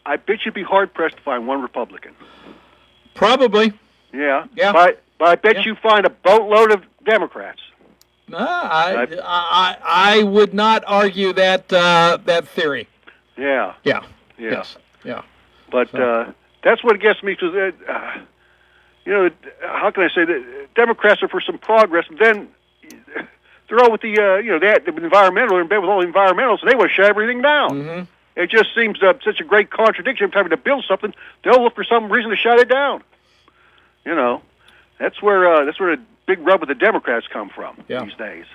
I bet you'd be hard pressed to find one Republican.
Probably.
Yeah.
Yeah.
But I bet you find a boatload of Democrats.
I would not argue that theory.
Yeah.
Yeah.
Yeah.
Yes. Yeah.
But that's what gets me to how can I say that Democrats are for some progress, and then they're all with the environmental, they're in bed with all the environmentalists, and they want to shut everything down.
Mm-hmm.
It just seems such a great contradiction. Every time to build something, they'll look for some reason to shut it down. That's where the big rub with the Democrats come from these days.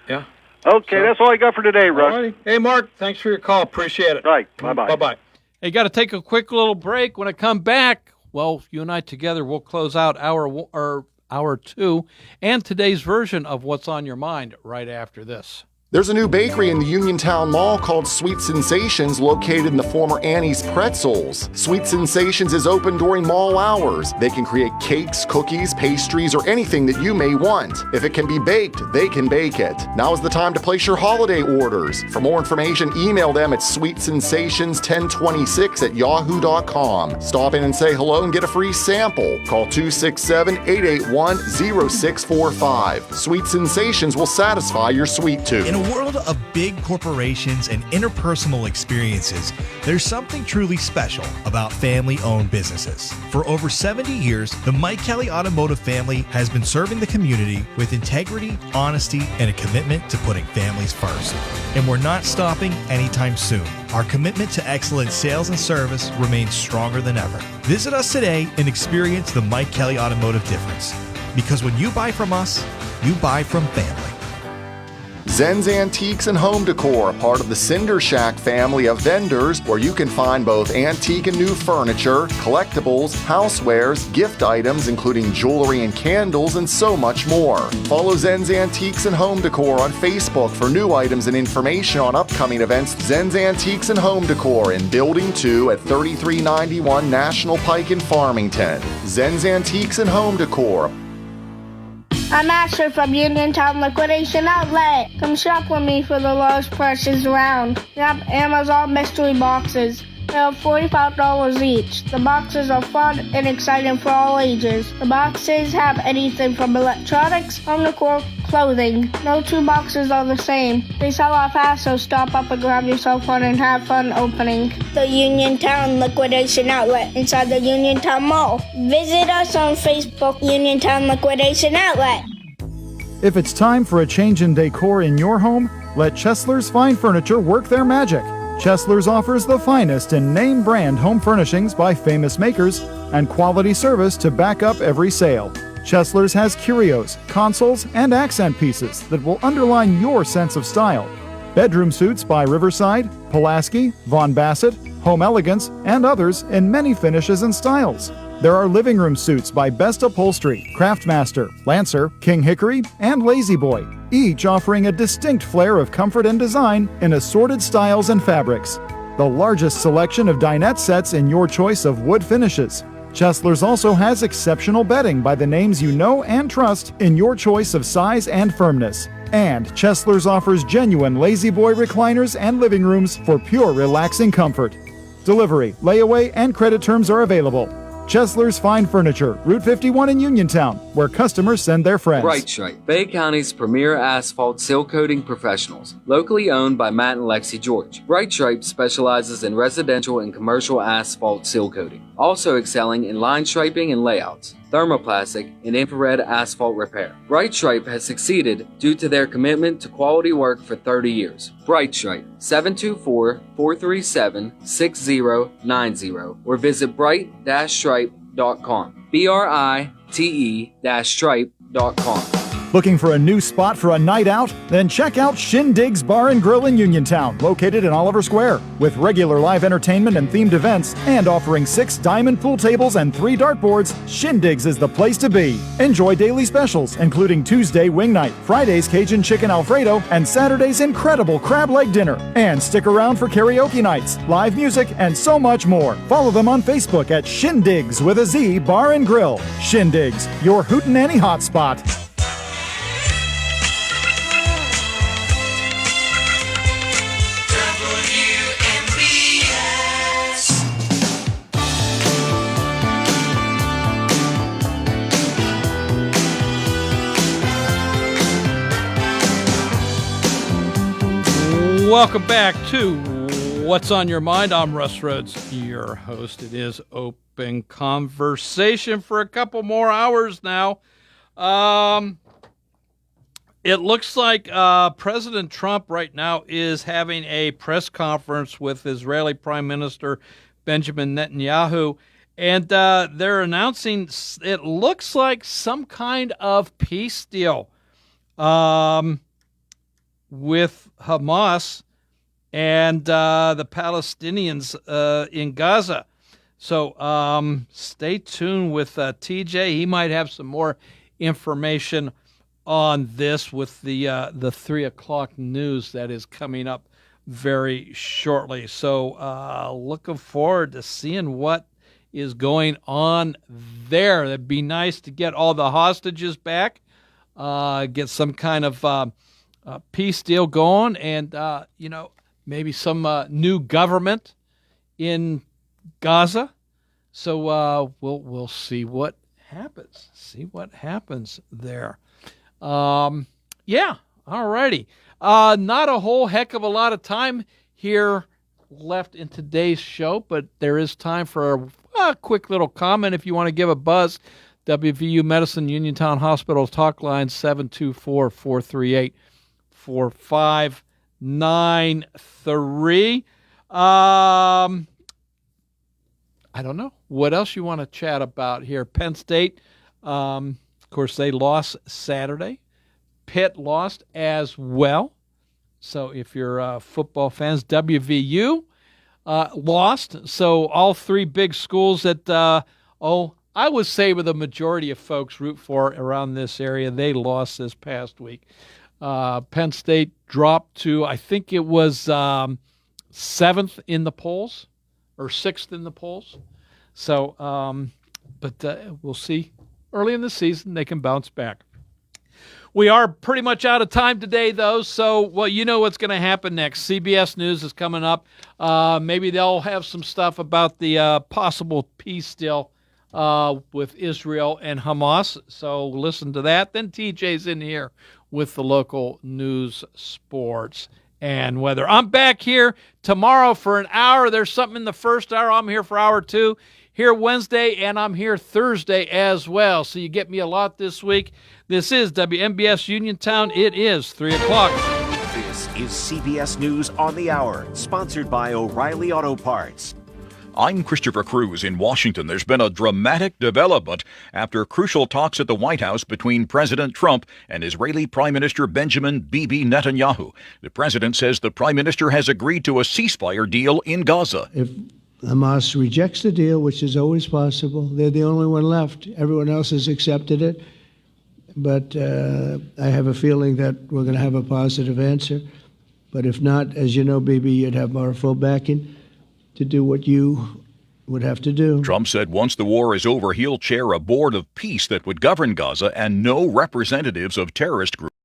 Yeah.
Okay, that's all I got for today, Russ.
Alrighty. Hey, Mark, thanks for your call. Appreciate it.
Right. Bye-bye.
Bye-bye. Hey, got to take a quick little break. When I come back, you and I together, we'll close out hour 2 and today's version of What's on Your Mind right after this.
There's a new bakery in the Uniontown Mall called Sweet Sensations, located in the former Annie's Pretzels. Sweet Sensations is open during mall hours. They can create cakes, cookies, pastries, or anything that you may want. If it can be baked, they can bake it. Now is the time to place your holiday orders. For more information, email them at sweetsensations1026@yahoo.com. Stop in and say hello and get a free sample. Call 267-881-0645. Sweet Sensations will satisfy your sweet tooth.
a world of big corporations and interpersonal experiences, there's something truly special about family-owned businesses. For over 70 years, the Mike Kelly Automotive family has been serving the community with integrity, honesty, and a commitment to putting families first. And we're not stopping anytime soon. Our commitment to excellent sales and service remains stronger than ever. Visit us today and experience the Mike Kelly Automotive difference. Because when you buy from us, you buy from family.
Zen's Antiques and Home Decor, part of the Cinder Shack family of vendors, where you can find both antique and new furniture, collectibles, housewares, gift items, including jewelry and candles, and so much more. Follow Zen's Antiques and Home Decor on Facebook for new items and information on upcoming events. Zen's Antiques and Home Decor in Building 2 at 3391 National Pike in Farmington. Zen's Antiques and Home Decor.
I'm Asher from Uniontown Liquidation Outlet. Come shop with me for the lowest prices around. We have Amazon mystery boxes. They are $45 each. The boxes are fun and exciting for all ages. The boxes have anything from electronics, home decor, clothing. No two boxes are the same. They sell out fast, so stop up and grab yourself one and have fun opening. The Uniontown Liquidation Outlet inside the Uniontown Mall. Visit us on Facebook, Uniontown Liquidation Outlet.
If it's time for a change in decor in your home, let Chesler's Fine Furniture work their magic. Chesler's offers the finest in name brand home furnishings by famous makers and quality service to back up every sale. Chesler's has curios, consoles, and accent pieces that will underline your sense of style. Bedroom suits by Riverside, Pulaski, Von Bassett, Home Elegance, and others in many finishes and styles. There are living room suits by Best Upholstery, Craftmaster, Lancer, King Hickory, and Lazy Boy, each offering a distinct flair of comfort and design in assorted styles and fabrics. The largest selection of dinette sets in your choice of wood finishes. Chesler's also has exceptional bedding by the names you know and trust in your choice of size and firmness. And Chesler's offers genuine Lazy Boy recliners and living rooms for pure relaxing comfort. Delivery, layaway, and credit terms are available. Chesler's Fine Furniture, Route 51 in Uniontown, where customers send their friends.
Bright Stripe, Bay County's premier asphalt seal coating professionals, locally owned by Matt and Lexi George. Bright Stripe specializes in residential and commercial asphalt seal coating, also excelling in line striping and layouts, thermoplastic, and infrared asphalt repair. Bright Stripe has succeeded due to their commitment to quality work for 30 years. Bright Stripe, 724-437-6090, or visit bright-stripe.com. BRITE-stripe.com.
Looking for a new spot for a night out? Then check out Shindig's Bar and Grill in Uniontown, located in Oliver Square. With regular live entertainment and themed events, and offering 6 diamond pool tables and 3 dartboards, Shindig's is the place to be. Enjoy daily specials, including Tuesday wing night, Friday's Cajun chicken Alfredo, and Saturday's incredible crab leg dinner. And stick around for karaoke nights, live music, and so much more. Follow them on Facebook at Shindig's with a Z Bar and Grill. Shindig's, your hootenanny hotspot.
Welcome back to What's on Your Mind. I'm Russ Rhodes, your host. It is open conversation for a couple more hours now. It looks like President Trump right now is having a press conference with Israeli Prime Minister Benjamin Netanyahu, and they're announcing, it looks like, some kind of peace deal with Hamas and the Palestinians in Gaza. So stay tuned with TJ. He might have some more information on this with the 3 o'clock news that is coming up very shortly. So looking forward to seeing what is going on there. It'd be nice to get all the hostages back, get some kind of peace deal going, and maybe some new government in Gaza. So we'll see what happens. See what happens there. All righty. Not a whole heck of a lot of time here left in today's show, but there is time for a quick little comment if you want to give a buzz. WVU Medicine Uniontown Hospital talk line 724-438-4593. I don't know. What else you want to chat about here? Penn State, of course, they lost Saturday. Pitt lost as well. So if you're football fans, WVU lost. So all three big schools that, I would say with the majority of folks root for around this area, they lost this past week. Penn State dropped to, I think it was 7th in the polls or 6th in the polls. So, but we'll see. Early in the season, they can bounce back. We are pretty much out of time today, though, so, well, you know what's going to happen next. CBS News is coming up. Maybe they'll have some stuff about the possible peace deal with Israel and Hamas, so listen to that. Then TJ's in here with the local news, sports, and weather. I'm back here tomorrow for an hour. There's something in the first hour. I'm here for hour 2. Here Wednesday, and I'm here Thursday as well. So you get me a lot this week. This is WMBS Uniontown. It is 3 o'clock.
This is CBS News on the Hour, sponsored by O'Reilly Auto Parts.
I'm Christopher Cruz in Washington. There's been a dramatic development after crucial talks at the White House between President Trump and Israeli Prime Minister Benjamin Bibi Netanyahu. The president says the prime minister has agreed to a ceasefire deal in Gaza.
If Hamas rejects the deal, which is always possible, they're the only one left. Everyone else has accepted it. But I have a feeling that we're going to have a positive answer. But if not, as you know, Bibi, you'd have our full backing to do what you would have to do.
Trump said once the war is over, he'll chair a board of peace that would govern Gaza and no representatives of terrorist groups.